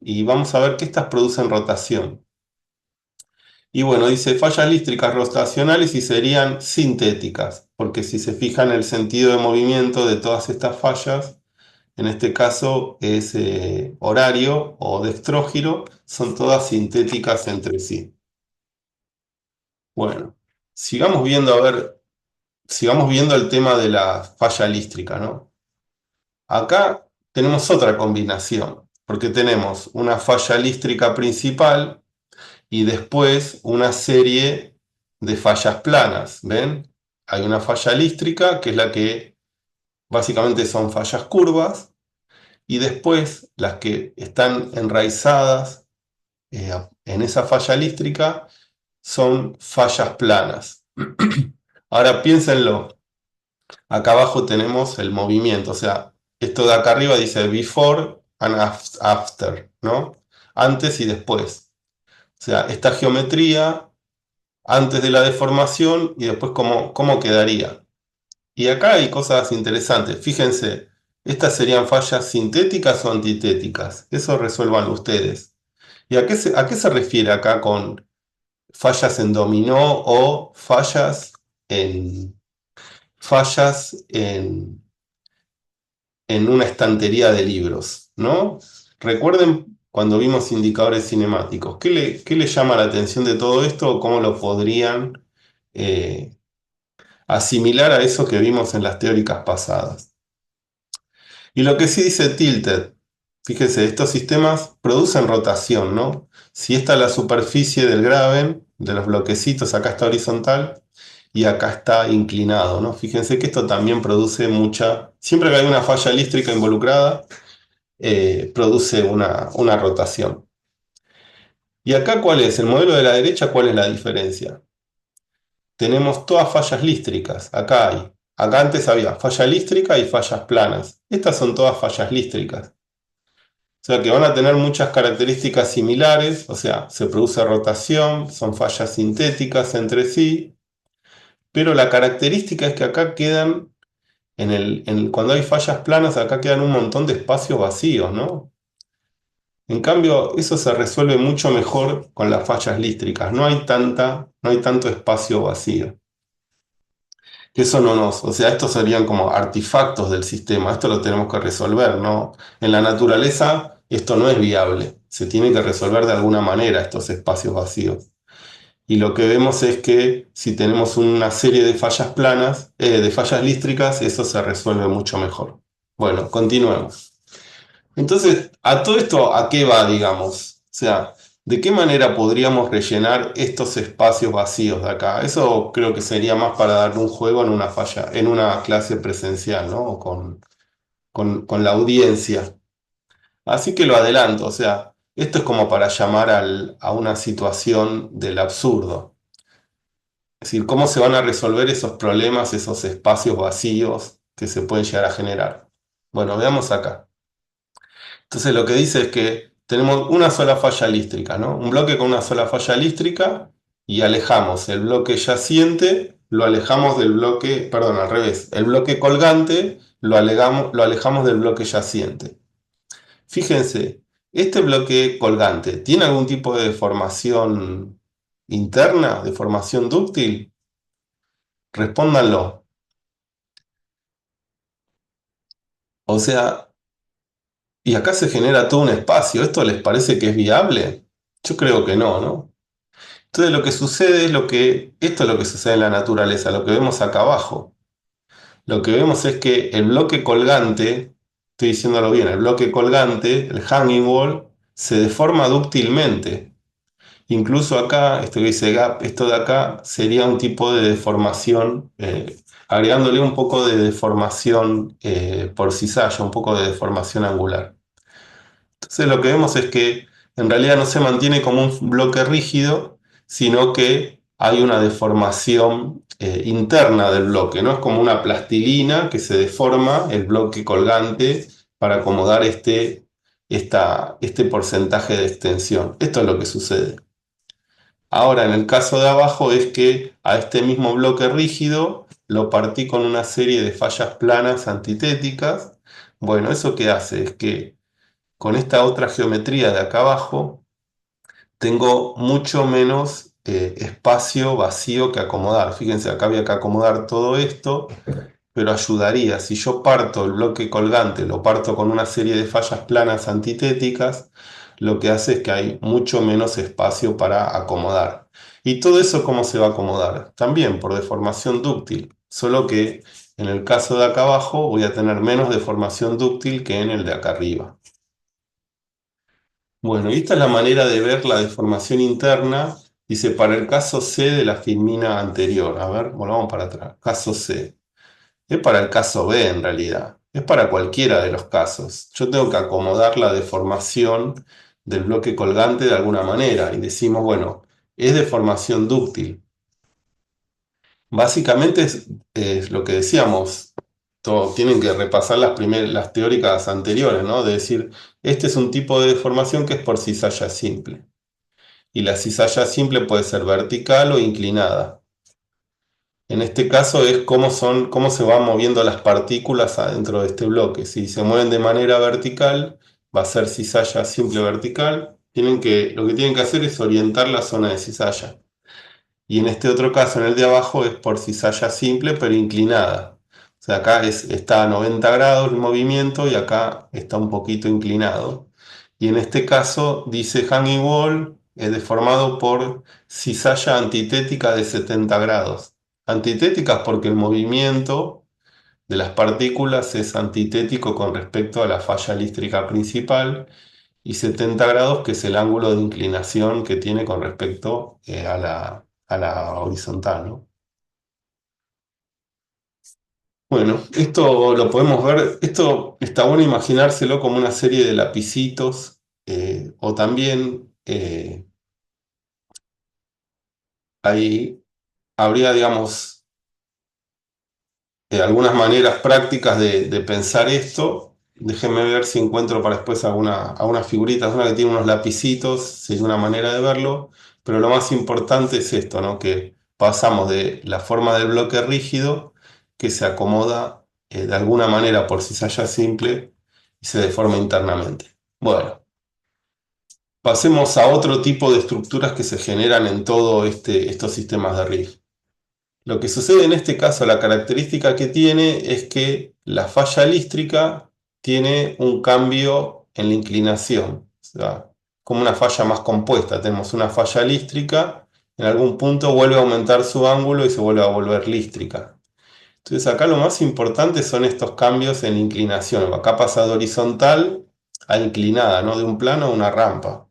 y vamos a ver que estas producen rotación. Y bueno, dice fallas lístricas rotacionales y serían sintéticas, porque si se fijan el sentido de movimiento de todas estas fallas, en este caso es horario o dextrógiro, son todas sintéticas entre sí. Bueno, sigamos viendo, a ver, sigamos viendo el tema de la falla lístrica, ¿no? Acá tenemos otra combinación, porque tenemos una falla lístrica principal y después una serie de fallas planas, ¿ven? Hay una falla lístrica que es la que básicamente son fallas curvas, y después las que están enraizadas en esa falla lístrica son fallas planas. Ahora piénsenlo, acá abajo tenemos el movimiento, o sea, esto de acá arriba dice before and after, ¿no? Antes y después. O sea, esta geometría antes de la deformación y después cómo quedaría. Y acá hay cosas interesantes. Fíjense, estas serían fallas sintéticas o antitéticas. Eso resuelvan ustedes. ¿Y a qué se refiere acá con fallas en dominó o fallas en una estantería de libros, ¿no? Recuerden cuando vimos indicadores cinemáticos, ¿qué le llama la atención de todo esto o cómo lo podrían eh, asimilar a eso que vimos en las teóricas pasadas? Y lo que sí dice Tilted, fíjese, estos sistemas producen rotación, ¿no? Si esta es la superficie del graben, de los bloquecitos, acá está horizontal y acá está inclinado, ¿no? Fíjense que esto también produce siempre que hay una falla lístrica involucrada, produce una rotación. ¿Y acá cuál es? El modelo de la derecha, ¿cuál es la diferencia? Tenemos todas fallas lístricas, acá hay. Acá antes había falla lístrica y fallas planas. Estas son todas fallas lístricas. O sea que van a tener muchas características similares, o sea, se produce rotación, son fallas sintéticas entre sí, pero la característica es que acá quedan, cuando hay fallas planas, acá quedan un montón de espacios vacíos, ¿no? En cambio, eso se resuelve mucho mejor con las fallas lístricas, no hay tanto espacio vacío. Que eso no o sea, estos serían como artefactos del sistema, esto lo tenemos que resolver, ¿no? En la naturaleza esto no es viable, se tiene que resolver de alguna manera estos espacios vacíos. Y lo que vemos es que si tenemos una serie de fallas planas, de fallas lístricas, eso se resuelve mucho mejor. Bueno, continuemos. Entonces, a todo esto, ¿a qué va, digamos? O sea, ¿de qué manera podríamos rellenar estos espacios vacíos de acá? Eso creo que sería más para darle un juego en una clase presencial, ¿no? O con la audiencia. Así que lo adelanto, o sea, esto es como para llamar a una situación del absurdo. Es decir, ¿cómo se van a resolver esos problemas, esos espacios vacíos que se pueden llegar a generar? Bueno, veamos acá. Entonces lo que dice es que tenemos una sola falla lístrica, ¿no? Un bloque con una sola falla lístrica y alejamos el bloque yaciente, lo alejamos del bloque, perdón, al revés, el bloque colgante lo alejamos del bloque yaciente. Fíjense, este bloque colgante, ¿tiene algún tipo de deformación interna, deformación dúctil? Respóndanlo. O sea, Y acá se genera todo un espacio. ¿Esto les parece que es viable? Yo creo que no, ¿no? Entonces lo que sucede es esto es lo que sucede en la naturaleza, lo que vemos acá abajo. Lo que vemos es que el bloque colgante, estoy diciéndolo bien, el bloque colgante, el hanging wall, se deforma dúctilmente. Incluso acá, esto que dice gap, esto de acá sería un tipo de deformación, agregándole un poco de deformación por cizalla, un poco de deformación angular. Entonces lo que vemos es que en realidad no se mantiene como un bloque rígido, sino que hay una deformación interna del bloque, ¿no? Es como una plastilina que se deforma el bloque colgante para acomodar este porcentaje de extensión. Esto es lo que sucede. Ahora, en el caso de abajo es que a este mismo bloque rígido lo partí con una serie de fallas planas antitéticas. Bueno, ¿eso qué hace? Es que con esta otra geometría de acá abajo, tengo mucho menos espacio vacío que acomodar. Fíjense, acá había que acomodar todo esto, pero ayudaría. Si yo parto el bloque colgante, lo parto con una serie de fallas planas antitéticas, lo que hace es que hay mucho menos espacio para acomodar. ¿Y todo eso cómo se va a acomodar? También por deformación dúctil, solo que en el caso de acá abajo voy a tener menos deformación dúctil que en el de acá arriba. Bueno, y esta es la manera de ver la deformación interna. Dice, para el caso C de la filmina anterior. A ver, volvamos para atrás. Caso C. Es para el caso B en realidad. Es para cualquiera de los casos. Yo tengo que acomodar la deformación del bloque colgante de alguna manera. Y decimos, bueno, es deformación dúctil. Básicamente es lo que decíamos. Tienen que repasar las teóricas anteriores, ¿no? De decir, este es un tipo de deformación que es por cizalla simple. Y la cizalla simple puede ser vertical o inclinada. En este caso es cómo se van moviendo las partículas adentro de este bloque. Si se mueven de manera vertical, va a ser cizalla simple vertical. Lo que tienen que hacer es orientar la zona de cizalla. Y en este otro caso, en el de abajo, es por cizalla simple pero inclinada. O sea, acá está a 90 grados el movimiento y acá está un poquito inclinado. Y en este caso dice hanging wall es deformado por cizalla antitética de 70 grados. Antitéticas porque el movimiento de las partículas es antitético con respecto a la falla lístrica principal y 70 grados que es el ángulo de inclinación que tiene con respecto a la horizontal, ¿no? Bueno, esto lo podemos ver, esto está bueno imaginárselo como una serie de lapicitos o también ahí habría, digamos, algunas maneras prácticas de pensar esto. Déjenme ver si encuentro para después algunas figuritas, una que tiene unos lapicitos, sería una manera de verlo, pero lo más importante es esto, ¿no? Que pasamos de la forma del bloque rígido, que se acomoda de alguna manera por cizalla simple y se deforma internamente. Bueno, pasemos a otro tipo de estructuras que se generan en todo estos sistemas de rift. Lo que sucede en este caso, la característica que tiene es que la falla lístrica tiene un cambio en la inclinación, o sea, como una falla más compuesta. Tenemos una falla lístrica, en algún punto vuelve a aumentar su ángulo y se vuelve a volver lístrica. Entonces acá lo más importante son estos cambios en inclinación. Acá pasa de horizontal a inclinada, ¿no? De un plano a una rampa.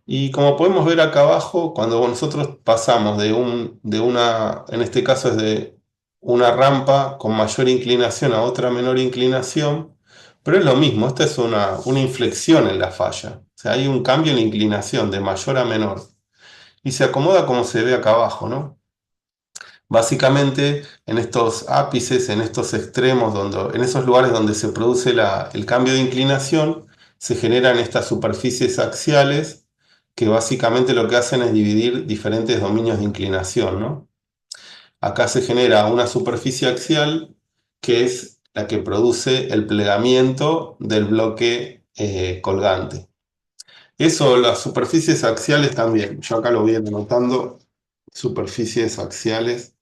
Y como podemos ver acá abajo, cuando nosotros pasamos en este caso es de una rampa con mayor inclinación a otra menor inclinación, pero es lo mismo, esta es una inflexión en la falla. O sea, hay un cambio en la inclinación de mayor a menor. Y se acomoda como se ve acá abajo, ¿no? Básicamente en estos ápices, en estos extremos, en esos lugares donde se produce el cambio de inclinación, se generan estas superficies axiales que básicamente lo que hacen es dividir diferentes dominios de inclinación, ¿no? Acá se genera una superficie axial que es la que produce el plegamiento del bloque colgante. Eso, las superficies axiales también. Yo acá lo voy anotando. Superficies axiales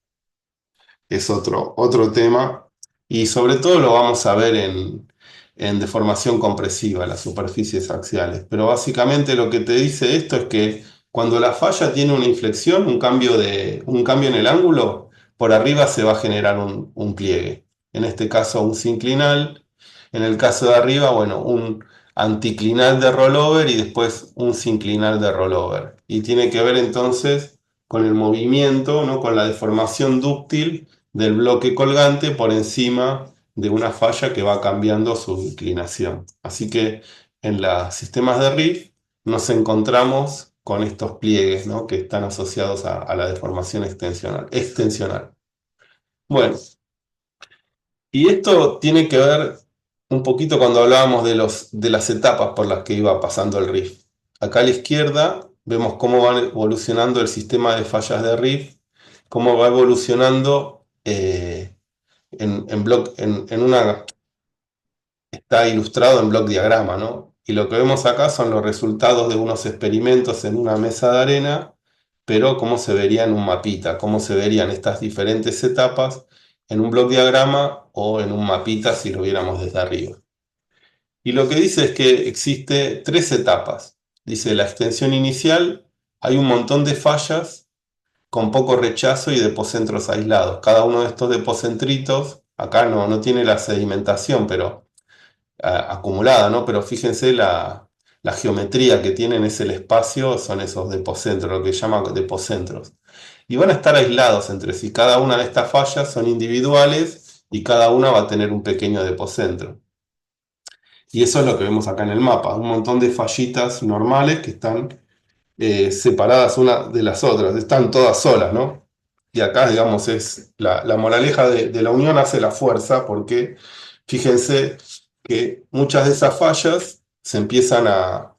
es otro tema. Y sobre todo lo vamos a ver en deformación compresiva, las superficies axiales. Pero básicamente lo que te dice esto es que cuando la falla tiene una inflexión, un cambio en el ángulo, por arriba se va a generar un pliegue. En este caso un sinclinal, en el caso de arriba, bueno, un anticlinal de rollover y después un sinclinal de rollover. Y tiene que ver entonces con el movimiento, ¿no? Con la deformación dúctil del bloque colgante por encima de una falla que va cambiando su inclinación. Así que en los sistemas de Riff nos encontramos con estos pliegues, ¿no? Que están asociados a la deformación extensional. Bueno, y esto tiene que ver un poquito cuando hablábamos de las etapas por las que iba pasando el Riff. Acá a la izquierda vemos cómo va evolucionando el sistema de fallas de Riff, cómo va evolucionando en una está ilustrado en bloc diagrama, ¿no? Y lo que vemos acá son los resultados de unos experimentos en una mesa de arena, pero cómo se vería en un mapita, cómo se verían estas diferentes etapas en un bloc diagrama o en un mapita si lo viéramos desde arriba. Y lo que dice es que existe tres etapas. Dice la extensión inicial, hay un montón de fallas con poco rechazo y depocentros aislados. Cada uno de estos depocentritos, acá no tiene la sedimentación, pero acumulada, ¿no? Pero fíjense la geometría que tienen es el espacio, son esos depocentros, lo que llaman depocentros. Y van a estar aislados entre sí. Cada una de estas fallas son individuales y cada una va a tener un pequeño depocentro. Y eso es lo que vemos acá en el mapa, un montón de fallitas normales que están separadas una de las otras, están todas solas, ¿no? Y acá, digamos, es la moraleja de la unión hace la fuerza, porque fíjense que muchas de esas fallas se empiezan a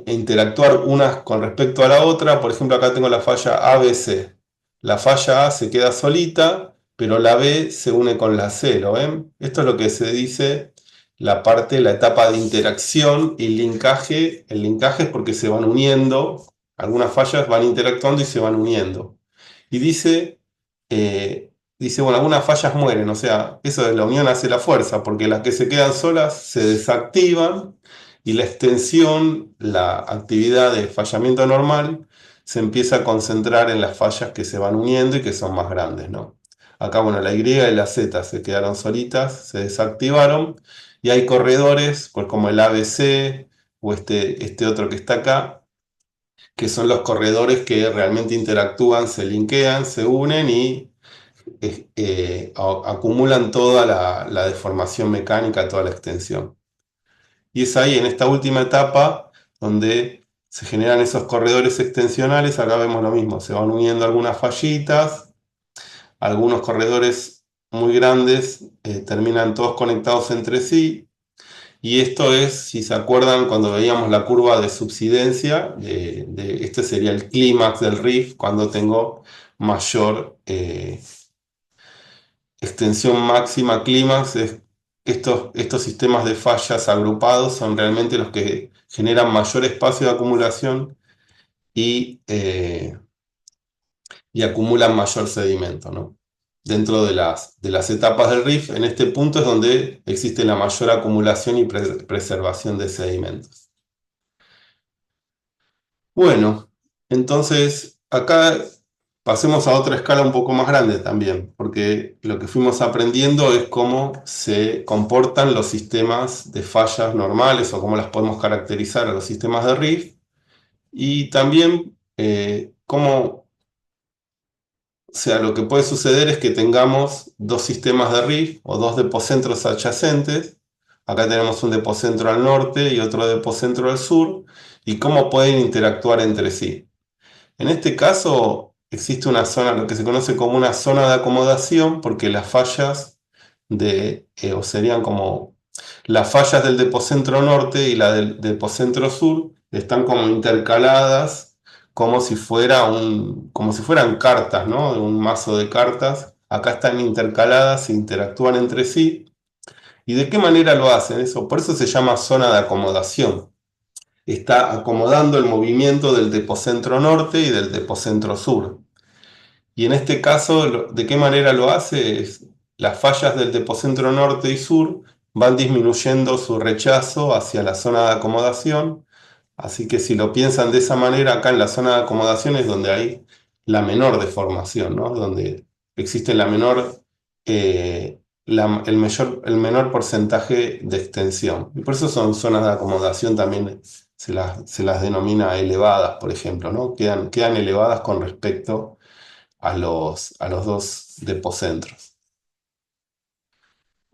interactuar unas con respecto a la otra. Por ejemplo, acá tengo la falla ABC. La falla A se queda solita, pero la B se une con la C, ¿lo ven? Esto es lo que se dice la etapa de interacción y linkaje. El linkaje es porque se van uniendo, algunas fallas van interactuando y se van uniendo. Y eh, dice, bueno, algunas fallas mueren, o sea, eso de la unión hace la fuerza, porque las que se quedan solas se desactivan y la extensión, la actividad de fallamiento normal, se empieza a concentrar en las fallas que se van uniendo y que son más grandes, ¿no? Acá, bueno, la Y y la Z se quedaron solitas, se desactivaron, y hay corredores, pues como el ABC o este otro que está acá, que son los corredores que realmente interactúan, se linkean, se unen y acumulan toda la deformación mecánica, toda la extensión. Y es ahí, en esta última etapa, donde se generan esos corredores extensionales. Acá vemos lo mismo, se van uniendo algunas fallitas, algunos corredores muy grandes terminan todos conectados entre sí. Y esto es, si se acuerdan, cuando veíamos la curva de subsidencia, este sería el clímax del riff, cuando tengo mayor extensión máxima, clímax. Estos sistemas de fallas agrupados son realmente los que generan mayor espacio de acumulación y, eh, y acumulan mayor sedimento, ¿no? Dentro de las etapas del riff, en este punto es donde existe la mayor acumulación y preservación de sedimentos. Bueno, entonces acá pasemos a otra escala un poco más grande también, porque lo que fuimos aprendiendo es cómo se comportan los sistemas de fallas normales o cómo las podemos caracterizar a los sistemas de Riff, y también cómo, o sea, lo que puede suceder es que tengamos dos sistemas de Riff o dos depocentros adyacentes. Acá tenemos un depocentro al norte y otro depocentro al sur, y cómo pueden interactuar entre sí. En este caso existe una zona, lo que se conoce como una zona de acomodación, porque las fallas o serían como las fallas del depocentro norte y la del depocentro sur, están como intercaladas, como si fueran cartas, ¿no? Un mazo de cartas. Acá están intercaladas, interactúan entre sí. ¿Y de qué manera lo hacen eso? Por eso se llama zona de acomodación. Está acomodando el movimiento del depocentro norte y del depocentro sur. Y en este caso, ¿de qué manera lo hace? Las fallas del depocentro norte y sur van disminuyendo su rechazo hacia la zona de acomodación. Así que si lo piensan de esa manera, acá en la zona de acomodación es donde hay la menor deformación, ¿no? Donde existe la menor, el menor porcentaje de extensión. Y por eso son zonas de acomodación también se las denomina elevadas, por ejemplo, ¿no? Quedan elevadas con respecto a los dos depocentros.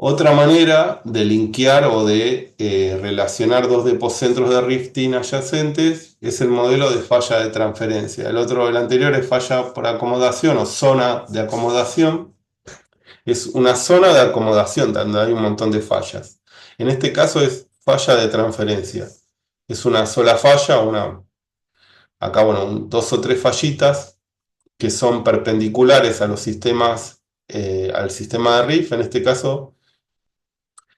Otra manera de linkear o de relacionar dos depocentros de rifting adyacentes es el modelo de falla de transferencia. El anterior es falla por acomodación o zona de acomodación. Es una zona de acomodación donde hay un montón de fallas. En este caso es falla de transferencia. Es una sola falla, acá bueno, dos o tres fallitas que son perpendiculares a los sistemas, al sistema de RIF. En este caso,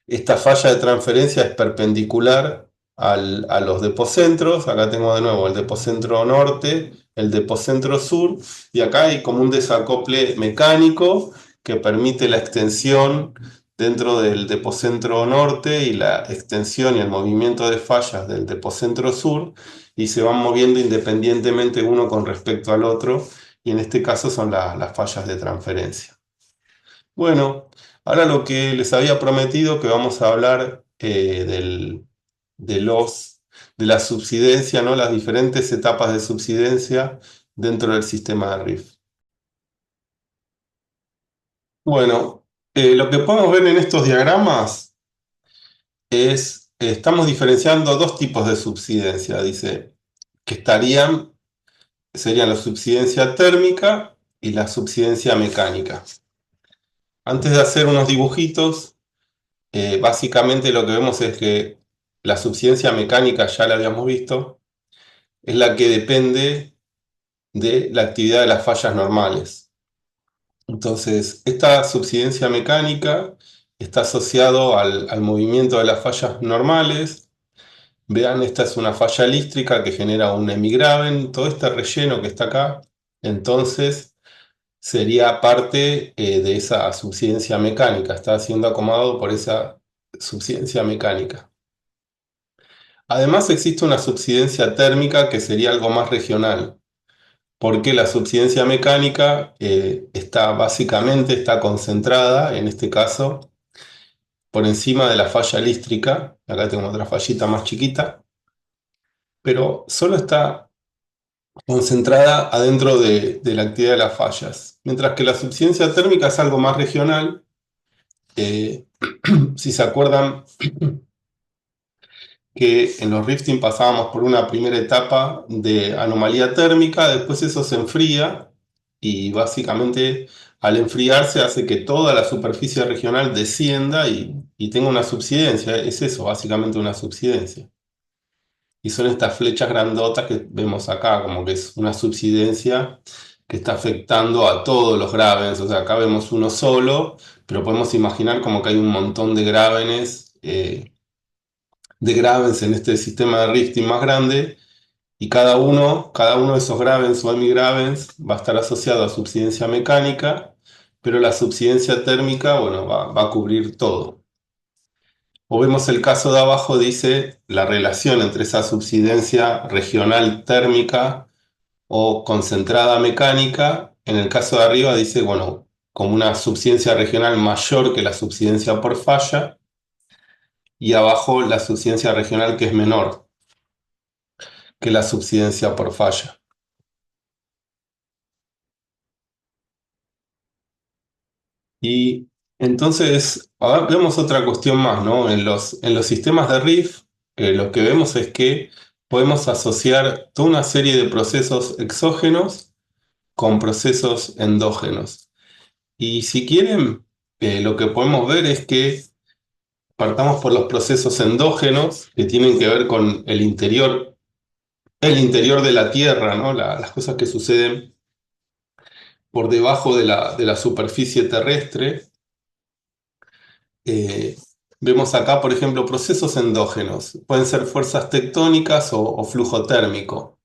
esta falla de transferencia es perpendicular a los depocentros. Acá tengo de nuevo el depocentro norte, el depocentro sur, y acá hay como un desacople mecánico que permite la extensión dentro del depocentro norte y la extensión y el movimiento de fallas del depocentro sur, y se van moviendo independientemente uno con respecto al otro, y en este caso son las fallas de transferencia. Bueno, ahora lo que les había prometido, que vamos a hablar de de la subsidencia, ¿no? Las diferentes etapas de subsidencia dentro del sistema de RIF. Bueno, lo que podemos ver en estos diagramas es, estamos diferenciando dos tipos de subsidencia, dice, que serían la subsidencia térmica y la subsidencia mecánica. Antes de hacer unos dibujitos, básicamente lo que vemos es que la subsidencia mecánica, ya la habíamos visto, es la que depende de la actividad de las fallas normales. Entonces, esta subsidencia mecánica está asociado al movimiento de las fallas normales. Vean, esta es una falla lístrica que genera un emigraven, todo este relleno que está acá, entonces sería parte de esa subsidencia mecánica, está siendo acomodado por esa subsidencia mecánica. Además existe una subsidencia térmica que sería algo más regional, porque la subsidencia mecánica está concentrada, en este caso, por encima de la falla lístrica. Acá tengo otra fallita más chiquita, pero solo está concentrada adentro de la actividad de las fallas. Mientras que la subsidencia térmica es algo más regional. eh, si se acuerdan, que en los rifting pasábamos por una primera etapa de anomalía térmica, después eso se enfría y básicamente al enfriarse hace que toda la superficie regional descienda y tenga una subsidencia. Es eso, básicamente una subsidencia. Y son estas flechas grandotas que vemos acá, como que es una subsidencia que está afectando a todos los grábenes. O sea, acá vemos uno solo, pero podemos imaginar como que hay un montón de grábenes. De gravens en este sistema de rifting más grande, y cada uno de esos gravens o hemigravens va a estar asociado a subsidencia mecánica, pero la subsidencia térmica, bueno, va a cubrir todo. O vemos el caso de abajo, dice la relación entre esa subsidencia regional térmica o concentrada mecánica. En el caso de arriba dice, bueno, como una subsidencia regional mayor que la subsidencia por falla, y abajo la subsidencia regional que es menor que la subsidencia por falla. Y entonces, ahora vemos otra cuestión más, ¿no? En los sistemas de RIF, lo que vemos es que podemos asociar toda una serie de procesos exógenos con procesos endógenos. Y si quieren, lo que podemos ver es que partamos por los procesos endógenos, que tienen que ver con el interior de la Tierra, ¿no? Las cosas que suceden por debajo de la superficie terrestre. Eh, Vemos acá, por ejemplo, procesos endógenos. Pueden ser fuerzas tectónicas o flujo térmico.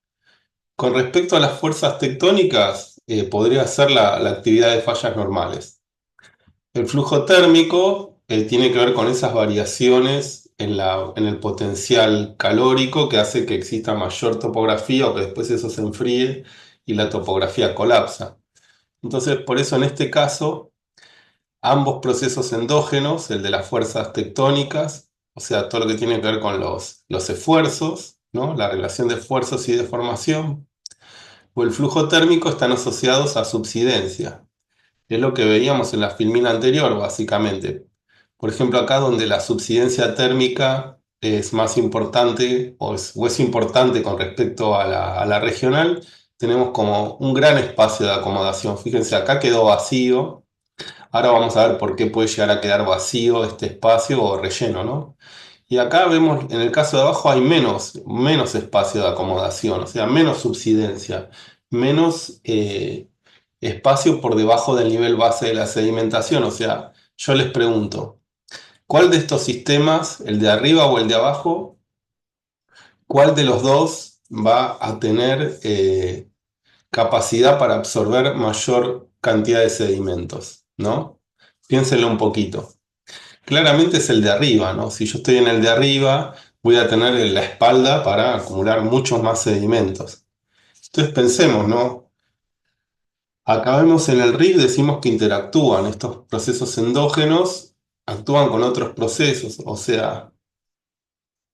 Con respecto a las fuerzas tectónicas, podría ser la actividad de fallas normales. El flujo térmico tiene que ver con esas variaciones en el potencial calórico que hace que exista mayor topografía o que después eso se enfríe y la topografía colapsa. Entonces, por eso en este caso, ambos procesos endógenos, el de las fuerzas tectónicas, o sea, todo lo que tiene que ver con los esfuerzos, ¿no? La relación de esfuerzos y deformación, o el flujo térmico están asociados a subsidencia. Es lo que veíamos en la filmina anterior, básicamente. Por ejemplo, acá donde la subsidencia térmica es más importante o es importante con respecto a a la regional, tenemos como un gran espacio de acomodación. Fíjense, acá quedó vacío. Ahora vamos a ver por qué puede llegar a quedar vacío este espacio o relleno, ¿no? Y acá vemos, en el caso de abajo hay menos espacio de acomodación, o sea, menos subsidencia, menos espacio por debajo del nivel base de la sedimentación. O sea, yo les pregunto, ¿cuál de estos sistemas, el de arriba o el de abajo, cuál de los dos va a tener capacidad para absorber mayor cantidad de sedimentos? ¿No? Piénsenlo un poquito. Claramente es el de arriba, ¿no? Si yo estoy en el de arriba, voy a tener la espalda para acumular muchos más sedimentos. Entonces pensemos, ¿no? Acá vemos en el RIF, decimos que interactúan estos procesos endógenos, actúan con otros procesos, o sea,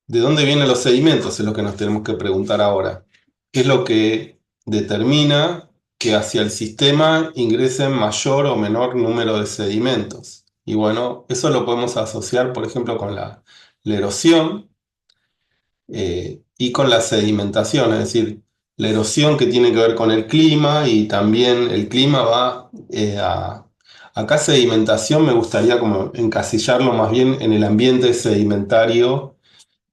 ¿de dónde vienen los sedimentos? Es lo que nos tenemos que preguntar ahora. ¿Qué es lo que determina que hacia el sistema ingresen mayor o menor número de sedimentos? Y bueno, eso lo podemos asociar, por ejemplo, con la erosión y con la sedimentación, es decir, la erosión que tiene que ver con el clima y también el clima va a... Acá sedimentación me gustaría como encasillarlo más bien en el ambiente sedimentario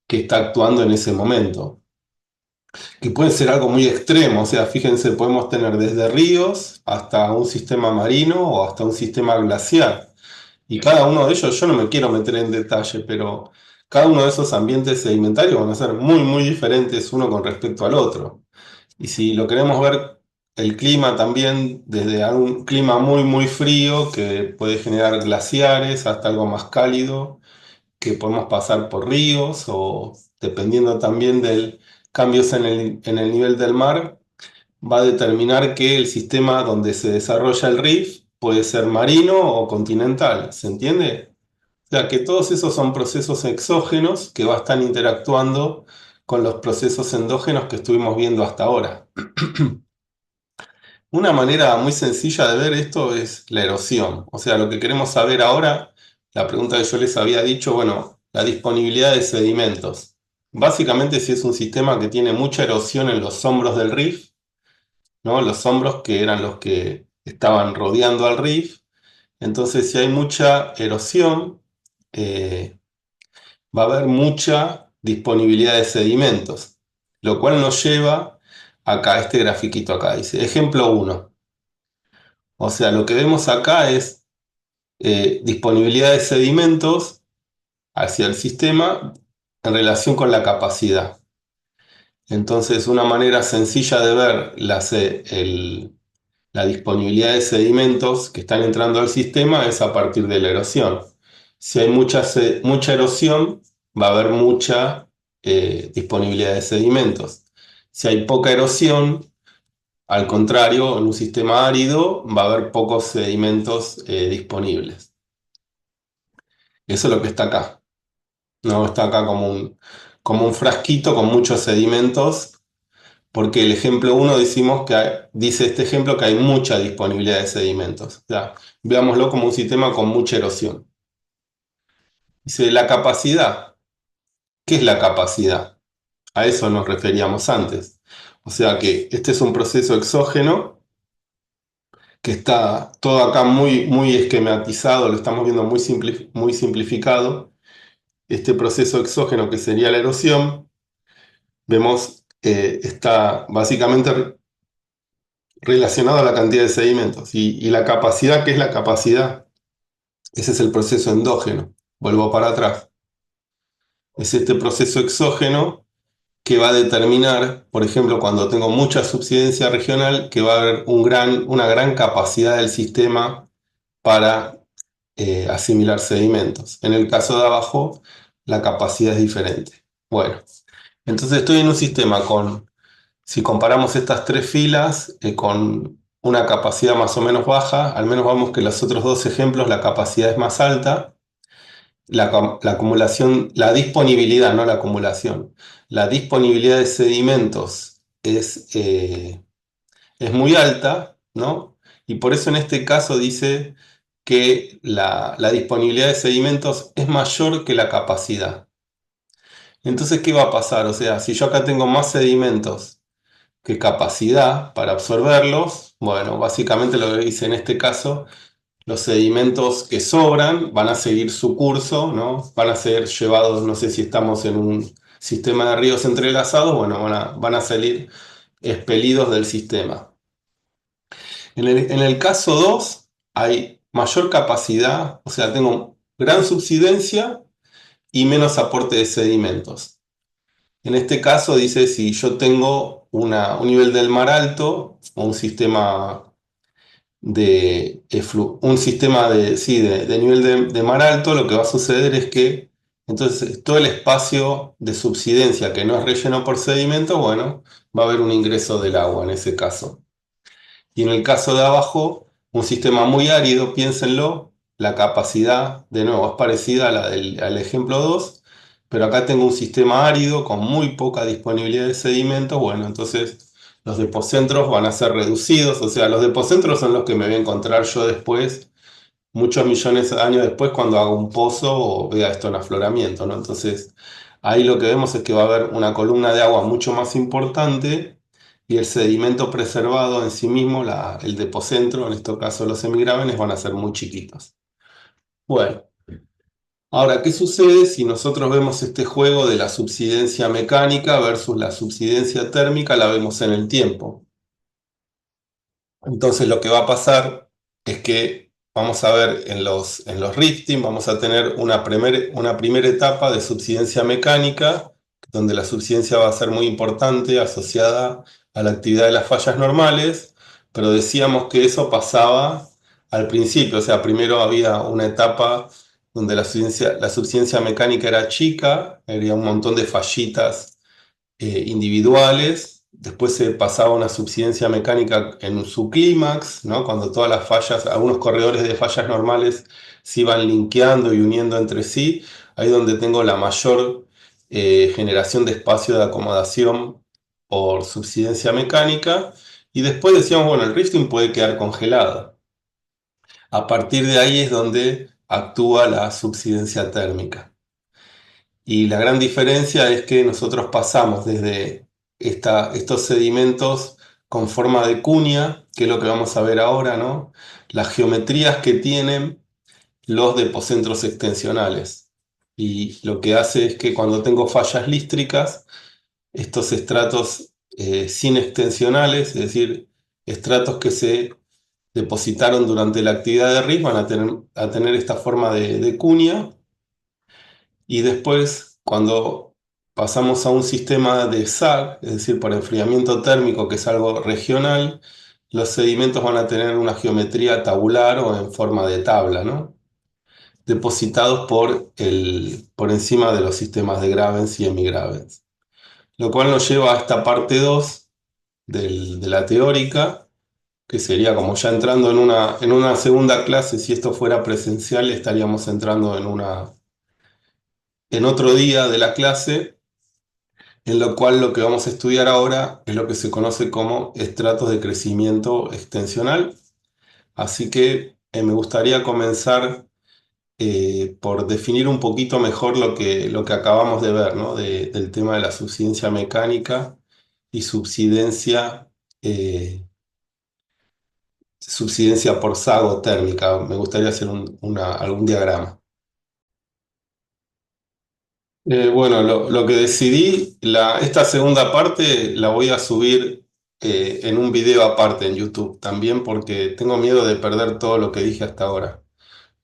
que está actuando en ese momento, que puede ser algo muy extremo. O sea, fíjense, podemos tener desde ríos hasta un sistema marino o hasta un sistema glaciar. Y cada uno de ellos, yo no me quiero meter en detalle, pero cada uno de esos ambientes sedimentarios van a ser muy diferentes uno con respecto al otro. Y si lo queremos ver el clima también, desde un clima muy frío que puede generar glaciares hasta algo más cálido, que podemos pasar por ríos o dependiendo también del cambios en el nivel del mar, va a determinar que el sistema donde se desarrolla el rift puede ser marino o continental, ¿se entiende? O sea que todos esos son procesos exógenos que van a estar interactuando con los procesos endógenos que estuvimos viendo hasta ahora. Una manera muy sencilla de ver esto es la erosión. O sea, lo que queremos saber ahora, la pregunta que yo les había dicho, bueno, la disponibilidad de sedimentos. Básicamente, si es un sistema que tiene mucha erosión en los hombros del rift, ¿no? Los hombros que eran los que estaban rodeando al rift. Entonces, si hay mucha erosión, eh, va a haber mucha disponibilidad de sedimentos, lo cual nos lleva acá, a este grafiquito acá, dice, ejemplo uno. O sea, lo que vemos acá es disponibilidad de sedimentos hacia el sistema en relación con la capacidad. Entonces, una manera sencilla de ver la disponibilidad de sedimentos que están entrando al sistema es a partir de la erosión. Si hay mucha erosión, va a haber mucha disponibilidad de sedimentos. Si hay poca erosión, al contrario, en un sistema árido va a haber pocos sedimentos disponibles. Eso es lo que está acá. No está acá como un frasquito con muchos sedimentos, porque el ejemplo uno decimos dice este ejemplo que hay mucha disponibilidad de sedimentos. O sea, veámoslo como un sistema con mucha erosión. Dice la capacidad. ¿Qué es la capacidad? A eso nos referíamos antes. O sea que este es un proceso exógeno que está todo acá muy esquematizado, lo estamos viendo muy simplificado. Este proceso exógeno que sería la erosión, vemos está básicamente relacionado a la cantidad de sedimentos. Y la capacidad, ¿qué es la capacidad? Ese es el proceso endógeno. Vuelvo para atrás. Es este proceso exógeno que va a determinar, por ejemplo, cuando tengo mucha subsidencia regional, que va a haber una gran capacidad del sistema para asimilar sedimentos. En el caso de abajo, la capacidad es diferente. Bueno, entonces estoy en un sistema con, si comparamos estas tres filas, con una capacidad más o menos baja, al menos vamos que los otros dos ejemplos la capacidad es más alta, la acumulación, la disponibilidad, no la acumulación, la disponibilidad de sedimentos es muy alta, ¿no? Y por eso en este caso dice que la disponibilidad de sedimentos es mayor que la capacidad. Entonces, ¿qué va a pasar? O sea, si yo acá tengo más sedimentos que capacidad para absorberlos, bueno, básicamente lo que dice en este caso, los sedimentos que sobran van a seguir su curso, ¿no? Van a ser llevados, no sé si estamos en un sistema de ríos entrelazados, bueno, van a salir expelidos del sistema. En el caso 2 hay mayor capacidad, o sea, tengo gran subsidencia y menos aporte de sedimentos. En este caso dice si yo tengo un nivel del mar alto o un sistema un sistema sí, de nivel de mar alto, lo que va a suceder es que entonces todo el espacio de subsidencia que no es relleno por sedimento, bueno, va a haber un ingreso del agua en ese caso. Y en el caso de abajo, un sistema muy árido, piénsenlo, la capacidad, de nuevo, es parecida a al ejemplo 2, pero acá tengo un sistema árido con muy poca disponibilidad de sedimentos, bueno, entonces los depocentros van a ser reducidos, o sea, los depocentros son los que me voy a encontrar yo después, muchos millones de años después, cuando haga un pozo o vea esto en afloramiento, ¿no? Entonces, ahí lo que vemos es que va a haber una columna de agua mucho más importante y el sedimento preservado en sí mismo, el depocentro, en este caso los semigrábenes, van a ser muy chiquitos. Bueno, ahora, ¿qué sucede si nosotros vemos este juego de la subsidencia mecánica versus la subsidencia térmica? La vemos en el tiempo. Entonces lo que va a pasar es que vamos a ver en los rifting, vamos a tener una primera etapa de subsidencia mecánica, donde la subsidencia va a ser muy importante, asociada a la actividad de las fallas normales, pero decíamos que eso pasaba al principio, o sea, primero había una etapa donde la subsidencia mecánica era chica, había un montón de fallitas individuales, después se pasaba a una subsidencia mecánica en su clímax, ¿no? Cuando todas las fallas, algunos corredores de fallas normales se iban linkeando y uniendo entre sí, ahí donde tengo la mayor generación de espacio de acomodación por subsidencia mecánica, y después decíamos, bueno, el rifting puede quedar congelado. A partir de ahí es donde actúa la subsidencia térmica. Y la gran diferencia es que nosotros pasamos desde estos sedimentos con forma de cuña, que es lo que vamos a ver ahora, ¿no? Las geometrías que tienen los depocentros extensionales. Y lo que hace es que cuando tengo fallas lístricas, estos estratos sin extensionales, es decir, estratos que se depositaron durante la actividad de RIS, van a tener esta forma de cuña. Y después, cuando pasamos a un sistema de SAG, es decir, por enfriamiento térmico, que es algo regional, los sedimentos van a tener una geometría tabular o en forma de tabla, ¿no? Depositados por encima de los sistemas de Gravens y Emigravens. Lo cual nos lleva a esta parte 2 de la teórica, que sería como ya entrando en una segunda clase. Si esto fuera presencial, estaríamos entrando en otro día de la clase, en lo cual lo que vamos a estudiar ahora es lo que se conoce como estratos de crecimiento extensional. Así que me gustaría comenzar por definir un poquito mejor lo que acabamos de ver, ¿no? Del tema de la subsidencia mecánica y subsidencia por sago térmica. Me gustaría hacer algún diagrama. Bueno, lo que decidí, esta segunda parte la voy a subir en un video aparte en YouTube también, porque tengo miedo de perder todo lo que dije hasta ahora.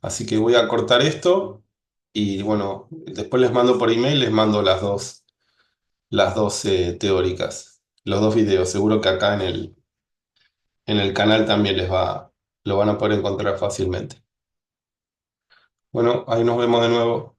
Así que voy a cortar esto y bueno, después les mando por email, les mando las dos teóricas, los dos videos. Seguro que acá en el canal también lo van a poder encontrar fácilmente. Bueno, ahí nos vemos de nuevo.